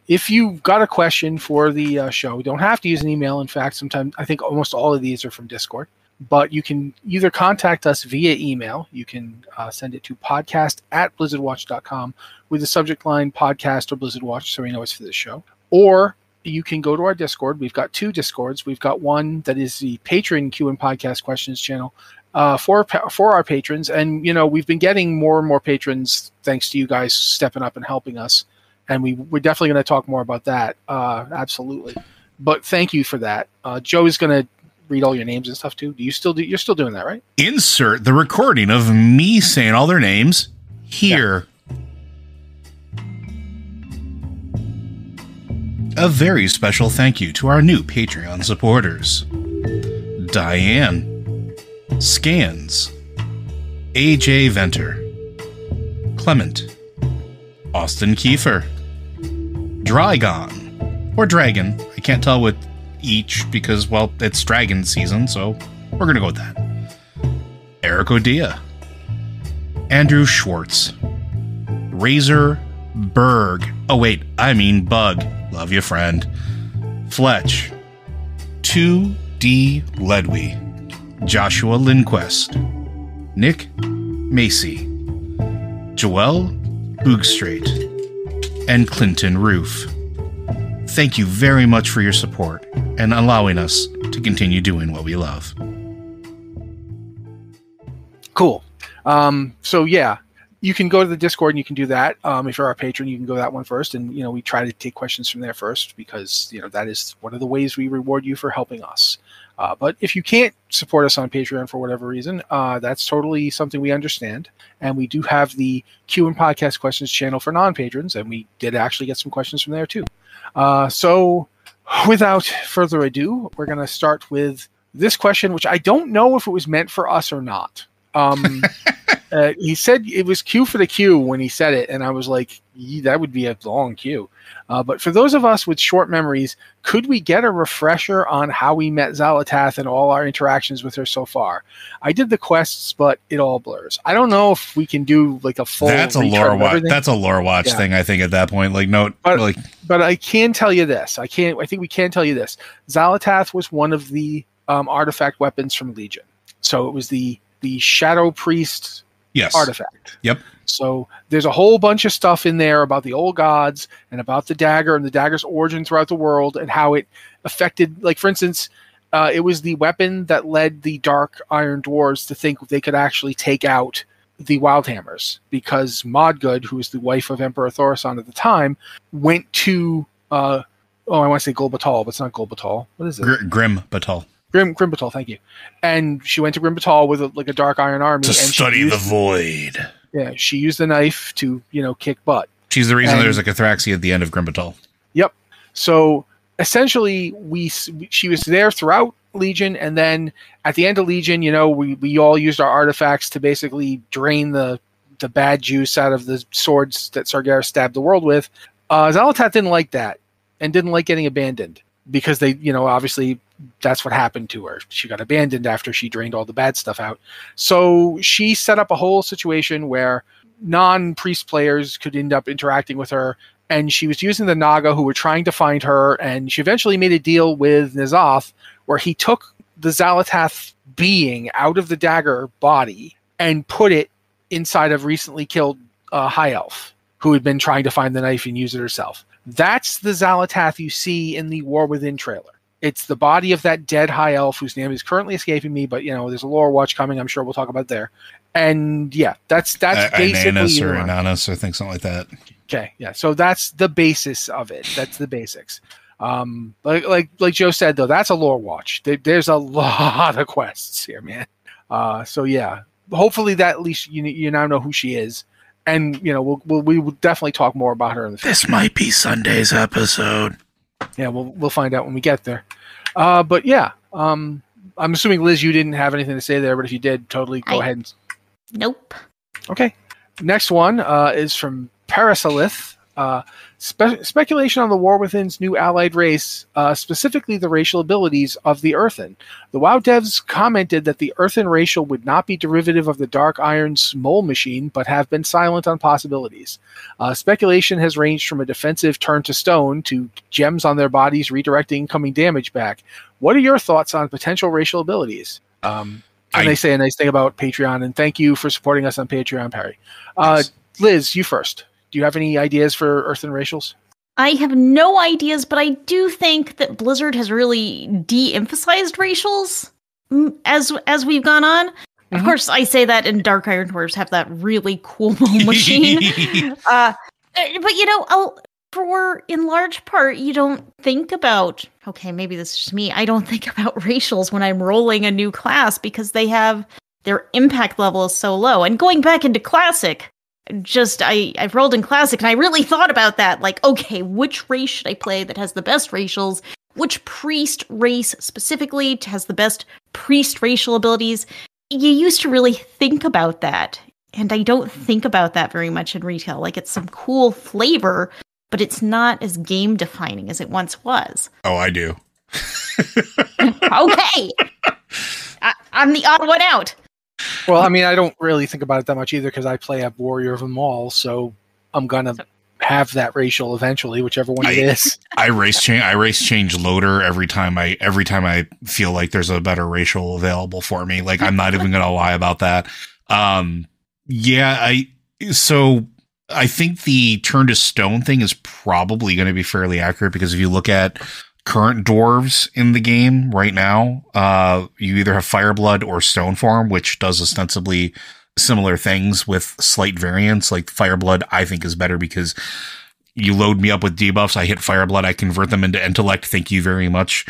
If you've got a question for the show, you don't have to use an email. In fact, sometimes I think almost all of these are from Discord. But you can either contact us via email. You can send it to podcast@blizzardwatch.com with the subject line podcast or Blizzard Watch so we know it's for this show. Or you can go to our Discord. We've got two Discords. We've got one that is the patron Q and Podcast Questions channel for our patrons. And, we've been getting more and more patrons thanks to you guys stepping up and helping us. And we're definitely going to talk more about that. Absolutely. But thank you for that. Joe is going to read all your names and stuff too. You're still doing that, right? Insert the recording of me saying all their names here. Yeah. A very special thank you to our new Patreon supporters. Diane, Scans, AJ Venter, Clement, Austin Kiefer, Drygon, or Dragon. I can't tell with each because, well, it's dragon season, so we're going to go with that. Eric Odia, Andrew Schwartz, Razor Berg. Oh, wait, I mean Bug. Love you, friend. Fletch, 2D Ledwey, Joshua Lindquist, Nick Macy, Joelle Boogstraight, and Clinton Roof. Thank you very much for your support and allowing us to continue doing what we love. Cool. So yeah, you can go to the Discord and you can do that. If you're our patron, you can go that one first. And, we try to take questions from there first because, that is one of the ways we reward you for helping us. But if you can't support us on Patreon for whatever reason, that's totally something we understand. And we do have the Q and Podcast Questions channel for non-patrons. And we did actually get some questions from there too. So without further ado, we're going to start with this question, which I don't know if it was meant for us or not. He said it was Q for the queue when he said it, and I was like, that would be a long queue. But for those of us with short memories, could we get a refresher on how we met Xal'atath and all our interactions with her so far? I did the quests, but it all blurs. I don't know if we can do like a full. That's a lore watch. That's a lore watch thing. I think at that point, but I can tell you this. I think we can tell you this. Xal'atath was one of the artifact weapons from Legion. So it was the Shadow Priest artifact. Yep. So there's a whole bunch of stuff in there about the old gods and about the dagger and the dagger's origin throughout the world and how it affected, like, for instance, it was the weapon that led the Dark Iron Dwarves to think they could actually take out the Wildhammers because Modgood, who was the wife of Emperor Thaurissan at the time, went to, I want to say Golbatal, but it's not Golbatal. What is it? Grim Batal. Grim Batal, thank you. And she went to Grim Batal with a dark iron army to study the void. Yeah, she used the knife to kick butt. She's the reason there's a Cathraxi at the end of Grim Batal. Yep. So essentially, she was there throughout Legion, and then at the end of Legion, we all used our artifacts to basically drain the bad juice out of the swords that Sargeras stabbed the world with. Xal'atath didn't like that and didn't like getting abandoned because they, obviously. That's what happened to her. She got abandoned after she drained all the bad stuff out. So she set up a whole situation where non-priest players could end up interacting with her, and she was using the Naga who were trying to find her, and she eventually made a deal with N'Zoth where he took the Xal'atath being out of the dagger body and put it inside of recently killed High Elf who had been trying to find the knife and use it herself. That's the Xal'atath you see in the War Within trailer. It's the body of that dead High Elf whose name is currently escaping me, but there's a lore watch coming. I'm sure we'll talk about there. And yeah, that's basically Ananus or Ananus or things something like that. Okay, yeah. So that's the basis of it. That's the basics. Like Joe said though, that's a lore watch. There's a lot of quests here, man. So yeah, hopefully that at least you now know who she is, and we will definitely talk more about her in the future. This might be Sunday's episode. Yeah, we'll find out when we get there. But yeah, I'm assuming, Liz, you didn't have anything to say there, but if you did, totally go ahead. Nope. Okay. Next one is from Parasalith. Speculation on the War Within's new allied race, specifically the racial abilities of the Earthen. The WoW devs commented that the Earthen racial would not be derivative of the Dark Iron's mole machine, but have been silent on possibilities. Speculation has ranged from a defensive turn to stone to gems on their bodies redirecting incoming damage back. What are your thoughts on potential racial abilities? And they say a nice thing about Patreon, and thank you for supporting us on Patreon, Perry. Yes. Liz, you first. Do you have any ideas for Earthen racials? I have no ideas, but I do think that Blizzard has really de-emphasized racials as we've gone on. Mm-hmm. Of course, I say that, and Dark Iron Dwarves have that really cool mole machine. But, for in large part, you don't think about, okay, maybe this is just me, I don't think about racials when I'm rolling a new class because their impact level is so low. And going back into Classic, I've rolled in Classic and I really thought about that. Like, okay, which race should I play that has the best racials? Which priest race specifically has the best priest racial abilities? You used to really think about that. And I don't think about that very much in retail. Like, it's some cool flavor, but it's not as game defining as it once was. Oh, I do. Okay. I'm the odd one out. Well, I mean, I don't really think about it that much either because I play a Warrior of them all, so I'm gonna have that racial eventually, whichever one it is. I race change loader every time I feel like there's a better racial available for me. Like, I'm not even gonna lie about that. I think the turn to stone thing is probably going to be fairly accurate because if you look at current dwarves in the game right now, you either have Fireblood or Stoneform, which does ostensibly similar things with slight variants. Like Fireblood, I think is better because you load me up with debuffs. I hit Fireblood. I convert them into intellect. Thank you very much.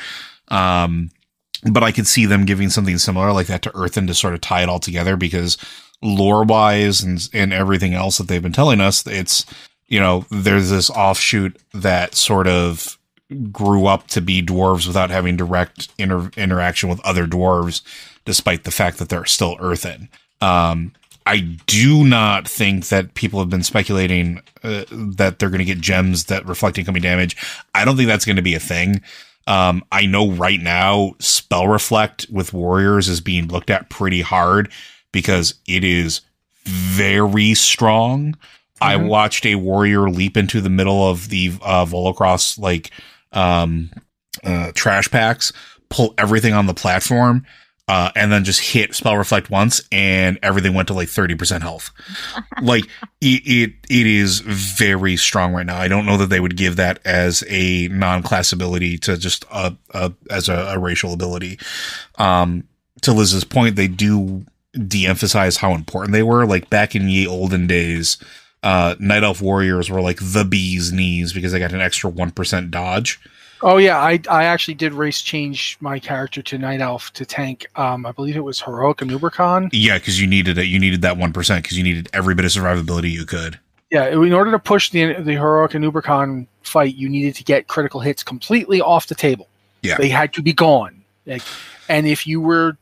But I could see them giving something similar like that to Earthen to sort of tie it all together because lore-wise and everything else that they've been telling us, it's, there's this offshoot that sort of grew up to be dwarves without having direct interaction with other dwarves, despite the fact that they're still Earthen. I do not think that people have been speculating that they're going to get gems that reflect incoming damage. I don't think that's going to be a thing. I know right now Spell Reflect with Warriors is being looked at pretty hard because it is very strong. Mm-hmm. I watched a warrior leap into the middle of the Volocross trash packs, pull everything on the platform, and then just hit Spell Reflect once, and everything went to like 30% health. Like it is very strong right now. I don't know that they would give that as a non-class ability to just as a racial ability. To Liz's point, they do de-emphasize how important they were. Like back in ye olden days, Night Elf Warriors were like the bee's knees because they got an extra 1% dodge. Oh yeah, I actually did race change my character to Night Elf to tank. I believe it was Heroic and Ubercon. Yeah, because you needed it. You needed that 1% because you needed every bit of survivability you could. Yeah, in order to push the Heroic and Ubercon fight, you needed to get critical hits completely off the table. Yeah, they had to be gone. And if you were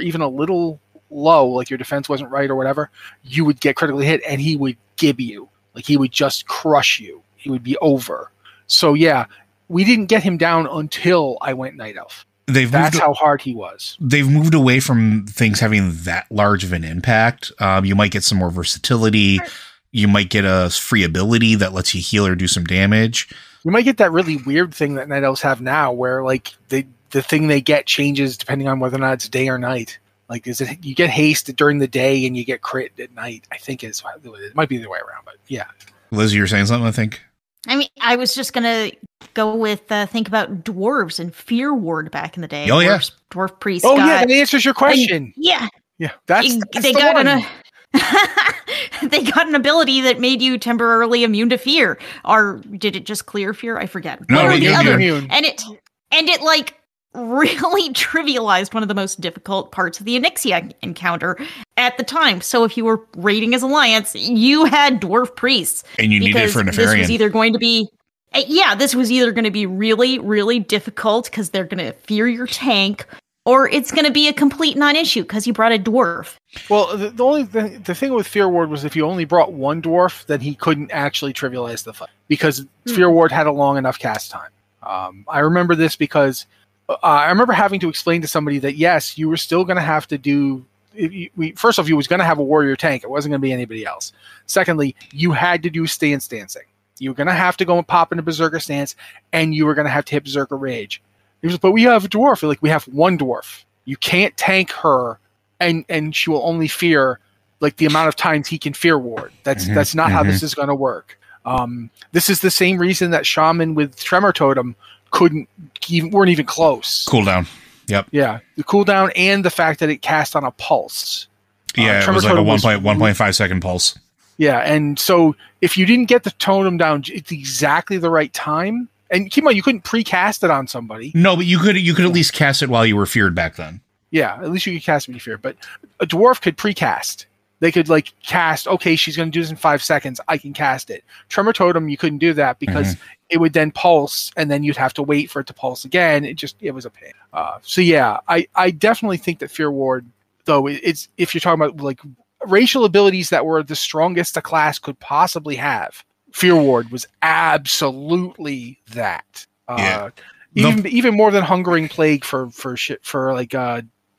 even a little low, like your defense wasn't right or whatever, you would get critically hit and he would gib you. Like he would just crush you. He would be over. So yeah, we didn't get him down until I went Night Elf. That's how hard he was. They've moved away from things having that large of an impact. You might get some more versatility. You might get a free ability that lets you heal or do some damage. You might get that really weird thing that Night Elves have now where like the thing they get changes depending on whether or not it's day or night. Like, you get haste during the day and you get crit at night? I think it might be the way around, but yeah. Liz, you were saying something, I think? I mean, I was just going to go with think about dwarves and Fear Ward back in the day. Oh, yeah. Dwarf priest. Oh, yeah, that answers your question. Yeah. That's they got one. They got an ability that made you temporarily immune to fear. Or did it just clear fear? I forget. No, immune. And it like really trivialized one of the most difficult parts of the Onyxia encounter at the time. So if you were raiding as Alliance, you had dwarf priests. And you needed it for Nefarian. This was either going to be really, really difficult because they're going to fear your tank, or it's going to be a complete non-issue because you brought a dwarf. Well, the thing with Fear Ward was if you only brought one dwarf, then he couldn't actually trivialize the fight because Fear Ward had a long enough cast time. I remember this because I remember having to explain to somebody that yes, you were still going to have to do. First off, you was going to have a warrior tank. It wasn't going to be anybody else. Secondly, you had to do stance dancing. You were going to have to go and pop into Berserker stance, and you were going to have to hit Berserker Rage. He was, but we have a dwarf. Like, we have one dwarf. You can't tank her, and she will only fear like the amount of times he can Fear Ward. That's not how this is going to work. This is the same reason that Shaman with Tremor Totem weren't even close. Cooldown. Yep. Yeah, the cooldown and the fact that it cast on a pulse. Yeah, it was like a 1.5 second pulse. Yeah, and so if you didn't get the totem down at exactly the right time, and keep in mind you couldn't pre-cast it on somebody. No, but you could at least cast it while you were feared back then. Yeah, at least you could cast it when you feared. But a dwarf could pre-cast. They could like cast. Okay, she's going to do this in 5 seconds. I can cast it. Tremor Totem, you couldn't do that because it would then pulse, and then you'd have to wait for it to pulse again. It was a pain. So yeah, I definitely think that Fear Ward, though, it's if you're talking about like racial abilities that were the strongest a class could possibly have, Fear Ward was absolutely that. Even more than Hungering Plague for like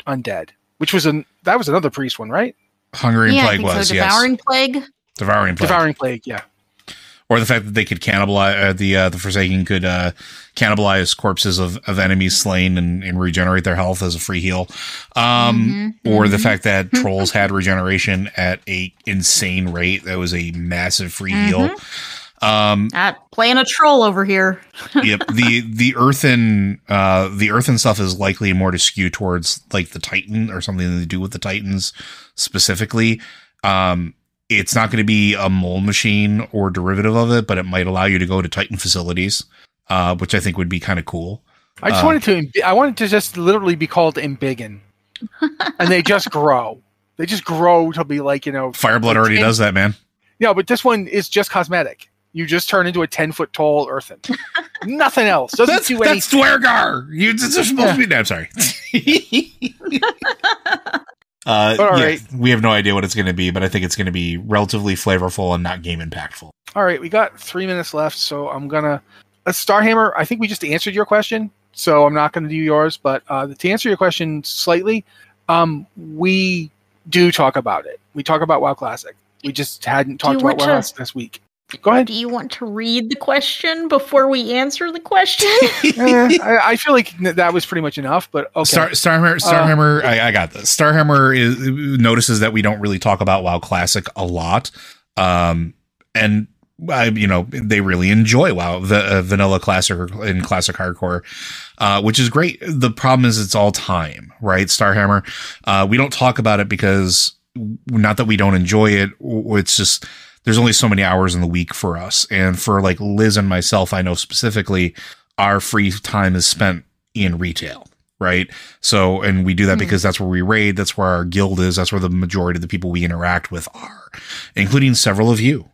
undead, which was that was another priest one, right? Hungering Plague was Devouring Plague. Devouring Plague, yeah. Or the fact that they could cannibalize the Forsaken could cannibalize corpses of enemies slain and regenerate their health as a free heal. Or the fact that trolls had regeneration at a insane rate. That was a massive free heal. Playing a troll over here. Yep. The earthen stuff is likely more to skew towards like the Titan or something to do with the Titans specifically. It's not going to be a mole machine or derivative of it, but it might allow you to go to Titan facilities, which I think would be kind of cool. I wanted to just literally be called Embiggen, and they just grow. They just grow to be like, Fireblood already does that, man. Yeah, but this one is just cosmetic. You just turn into a 10-foot tall Earthen. Nothing else. Doesn't do anything. That's Dwergar. It's supposed to be. No, I'm sorry. Right. We have no idea what it's going to be, but I think it's going to be relatively flavorful and not game impactful. All right, we got 3 minutes left, so I'm gonna Starhammer. I think we just answered your question, so I'm not going to do yours. But to answer your question slightly, we do talk about it. We talk about WoW Classic. We just hadn't talked about WoW this week. Go ahead. Do you want to read the question before we answer the question? I feel like that was pretty much enough, but okay. Starhammer, I got this. Starhammer notices that we don't really talk about WoW Classic a lot. And they really enjoy WoW, the vanilla classic and classic hardcore, which is great. The problem is it's all time, right? Starhammer. We don't talk about it because not that we don't enjoy it. It's just, there's only so many hours in the week for us. And for like Liz and myself, I know specifically our free time is spent in retail, right? So, and we do that because that's where we raid. That's where our guild is. That's where the majority of the people we interact with are, including several of you.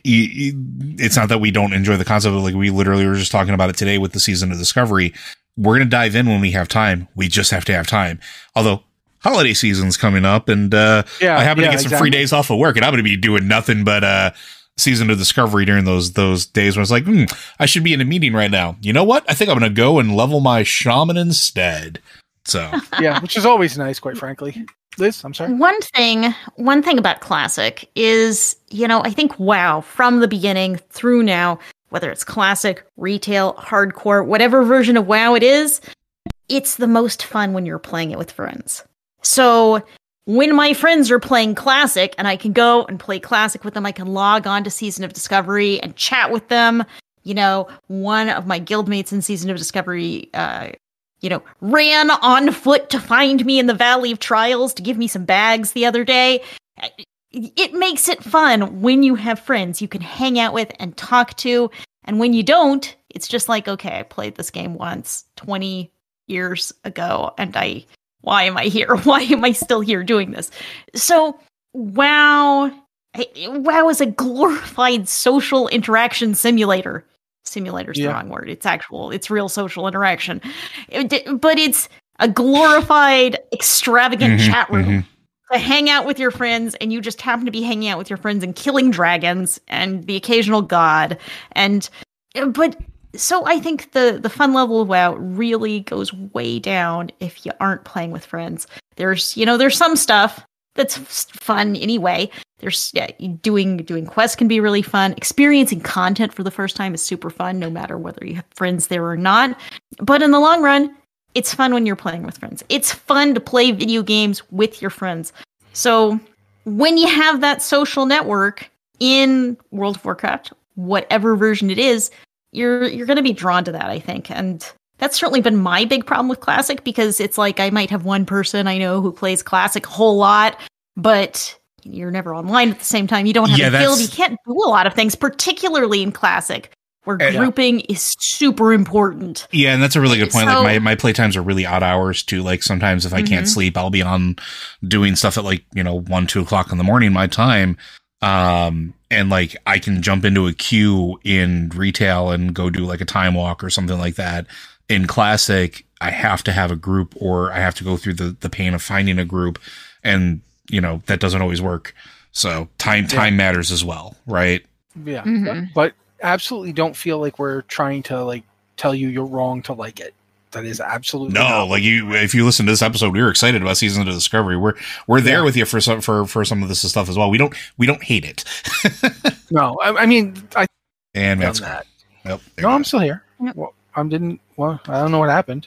It's not that we don't enjoy the concept of, like, we literally were just talking about it today with the Season of Discovery. We're going to dive in when we have time. We just have to have time. Although holiday season's coming up, and I happen to get some free days off of work, and I'm going to be doing nothing but Season of Discovery during those days when it's like, I should be in a meeting right now. You know what? I think I'm going to go and level my shaman instead. So yeah, which is always nice, quite frankly. Liz, I'm sorry. One thing about Classic is, I think WoW from the beginning through now, whether it's Classic, retail, hardcore, whatever version of WoW it is, it's the most fun when you're playing it with friends. So when my friends are playing Classic and I can go and play Classic with them, I can log on to Season of Discovery and chat with them. One of my guildmates in Season of Discovery, ran on foot to find me in the Valley of Trials to give me some bags the other day. It makes it fun when you have friends you can hang out with and talk to. And when you don't, it's just like, okay, I played this game once 20 years ago, and why am I here? Why am I still here doing this? So WoW is a glorified social interaction simulator. Simulator's the wrong word. It's real social interaction. But it's a glorified, extravagant chat room to hang out with your friends, and you just happen to be hanging out with your friends and killing dragons and the occasional god. But so I think the fun level of WoW really goes way down if you aren't playing with friends. There's some stuff that's fun anyway. There's doing quests can be really fun. Experiencing content for the first time is super fun, no matter whether you have friends there or not. But in the long run, it's fun when you're playing with friends. It's fun to play video games with your friends. So when you have that social network in World of Warcraft, whatever version it is, you're going to be drawn to that, I think. And that's certainly been my big problem with Classic, because it's like I might have one person I know who plays Classic a whole lot, but you're never online at the same time. You don't have a guild. You can't do a lot of things, particularly in Classic, where grouping is super important. Yeah, and that's a really good point. So, like my playtimes are really odd hours too. Like sometimes if I can't sleep, I'll be on doing stuff at 1, 2 o'clock in the morning, my time. And like I can jump into a queue in retail and go do like a time walk or something like that. In Classic, I have to have a group, or I have to go through the pain of finding a group, and that doesn't always work. So time matters as well, right? Yeah, but absolutely don't feel like we're trying to tell you you're wrong to like it. That is absolutely no. Like if you listen to this episode, we were excited about Seasons of Discovery. We're there with you for some of this stuff as well. We don't hate it. No, I mean and Matt's that. Yep, no, I'm still here. Yep. Well, I don't know what happened.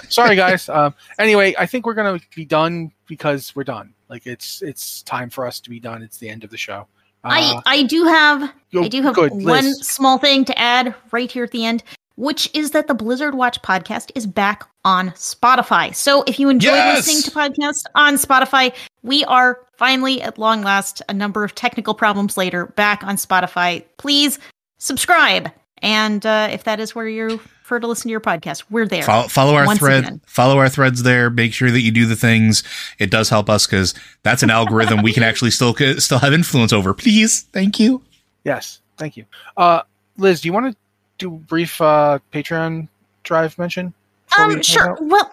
Sorry, guys. Anyway, I think we're gonna be done because we're done. Like it's time for us to be done. It's the end of the show. I do have good, one Liz. small thing to add right here at the end, which is that the Blizzard Watch podcast is back on Spotify. So if you enjoy listening to podcasts on Spotify, we are finally, at long last, a number of technical problems later, back on Spotify. Please subscribe. And if that is where you prefer to listen to your podcast, we're there. Follow our thread. Follow our threads there. Make sure that you do the things. It does help us, because that's an algorithm we can actually still have influence over. Please, thank you. Yes, thank you. Liz, do you want to do a brief Patreon drive mention? Sure. Well,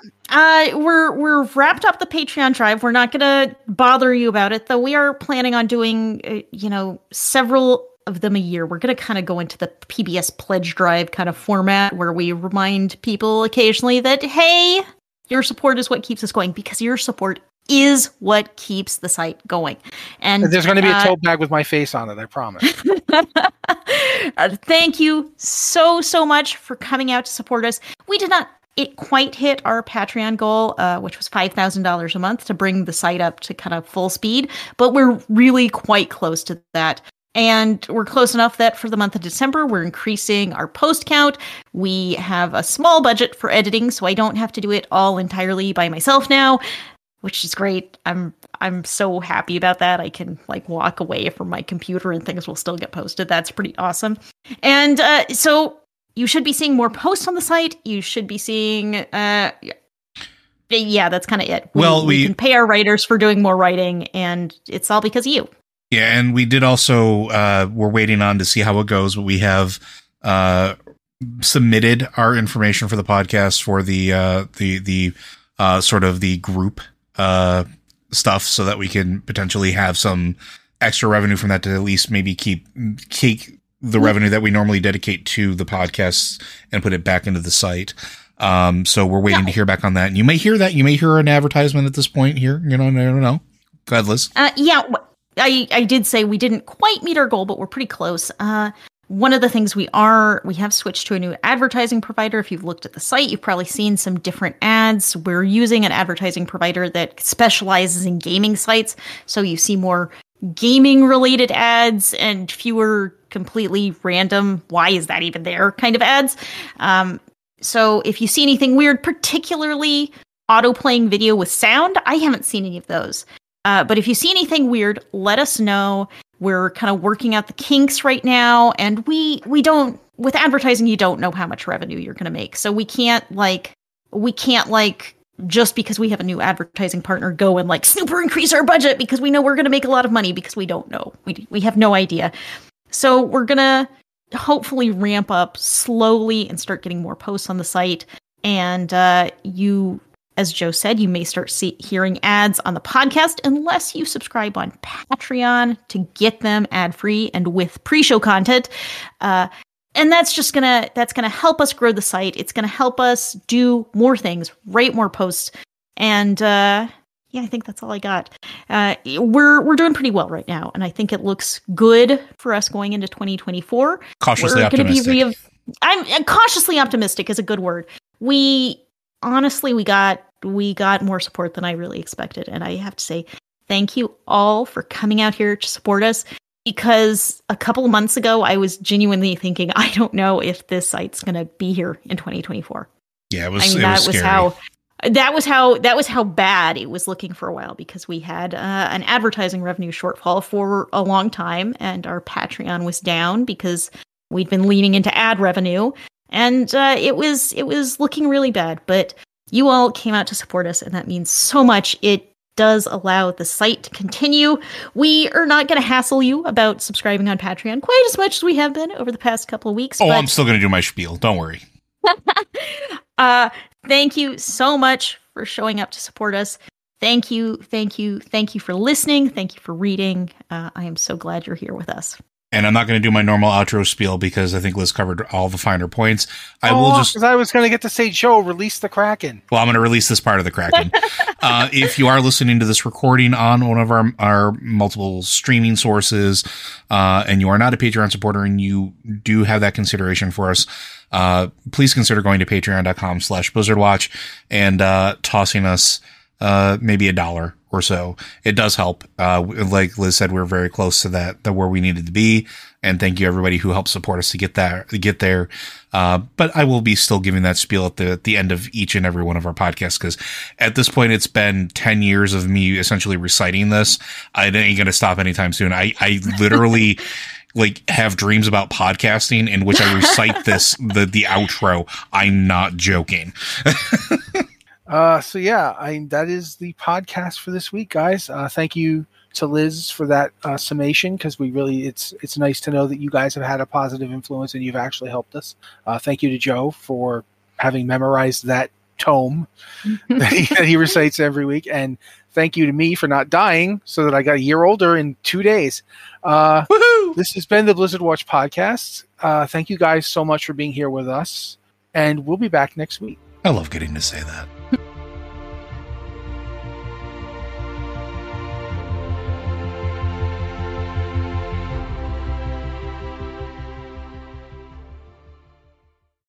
we're wrapped up the Patreon drive. We're not going to bother you about it, though. We are planning on doing several of them a year. We're going to kind of go into the PBS pledge drive kind of format, where we remind people occasionally that, hey, your support is what keeps us going, because your support is what keeps the site going. And there's going to be a tote bag with my face on it, I promise. Thank you so much for coming out to support us. We did not quite hit our Patreon goal, which was $5,000 a month to bring the site up to kind of full speed, but we're really quite close to that. And we're close enough that for the month of December, we're increasing our post count. We have a small budget for editing, so I don't have to do it all entirely by myself now, which is great. I'm so happy about that. I can walk away from my computer and things will still get posted. That's pretty awesome. And so you should be seeing more posts on the site. You should be seeing that's kind of it. We can pay our writers for doing more writing, and it's all because of you. Yeah, and we did also, we're waiting on to see how it goes, but we have submitted our information for the podcast for the sort of the group stuff, so that we can potentially have some extra revenue from that to at least maybe keep the revenue that we normally dedicate to the podcasts and put it back into the site. So we're waiting to hear back on that. And you may hear that. You may hear an advertisement at this point here. I don't know. Go ahead, Liz. I did say we didn't quite meet our goal, but we're pretty close. One of the things we have switched to a new advertising provider. If you've looked at the site, you've probably seen some different ads. We're using an advertising provider that specializes in gaming sites. So you see more gaming related ads and fewer completely random, why is that even there kind of ads. So if you see anything weird, particularly auto playing video with sound, I haven't seen any of those. But if you see anything weird, let us know. We're kind of working out the kinks right now, and we don't, with advertising, you don't know how much revenue you're going to make. So we can't just because we have a new advertising partner go and super increase our budget because we know we're going to make a lot of money, because we don't know. We have no idea. So we're going to hopefully ramp up slowly and start getting more posts on the site. And you As Joe said, you may start hearing ads on the podcast unless you subscribe on Patreon to get them ad-free and with pre-show content. And that's just gonna help us grow the site. It's gonna help us do more things, write more posts, and I think that's all I got. We're doing pretty well right now, and I think it looks good for us going into 2024. Cautiously optimistic. I'm cautiously optimistic is a good word. We got more support than I really expected, and I have to say thank you all for coming out here to support us. Because a couple of months ago, I was genuinely thinking, I don't know if this site's going to be here in 2024. Yeah, it was scary. That was how bad it was looking for a while, because we had an advertising revenue shortfall for a long time, and our Patreon was down because we'd been leaning into ad revenue, and it was looking really bad. But you all came out to support us, and that means so much. It does allow the site to continue. We are not going to hassle you about subscribing on Patreon quite as much as we have been over the past couple of weeks. I'm still going to do my spiel. Don't worry. Thank you so much for showing up to support us. Thank you for listening. Thank you for reading. I am so glad you're here with us. And I'm not going to do my normal outro spiel because I think Liz covered all the finer points. I was going to get to say, Joe, release the Kraken. Well, I'm going to release this part of the Kraken. If you are listening to this recording on one of our multiple streaming sources, and you are not a Patreon supporter and you do have that consideration for us, please consider going to patreon.com/BlizzardWatch and tossing us maybe $1 or so. It does help. Like Liz said, we're very close to that where we needed to be. And thank you everybody who helped support us to get there. But I will be still giving that spiel at the end of each and every one of our podcasts, because at this point it's been 10 years of me essentially reciting this. I ain't going to stop anytime soon. I literally have dreams about podcasting in which I recite the outro. I'm not joking. That is the podcast for this week, guys. Thank you to Liz for that summation, because it's nice to know that you guys have had a positive influence and you've actually helped us. Thank you to Joe for having memorized that tome that he recites every week, and thank you to me for not dying so that I got a year older in 2 days. Woohoo! This has been the Blizzard Watch podcast. Thank you guys so much for being here with us, and we'll be back next week. I love getting to say that.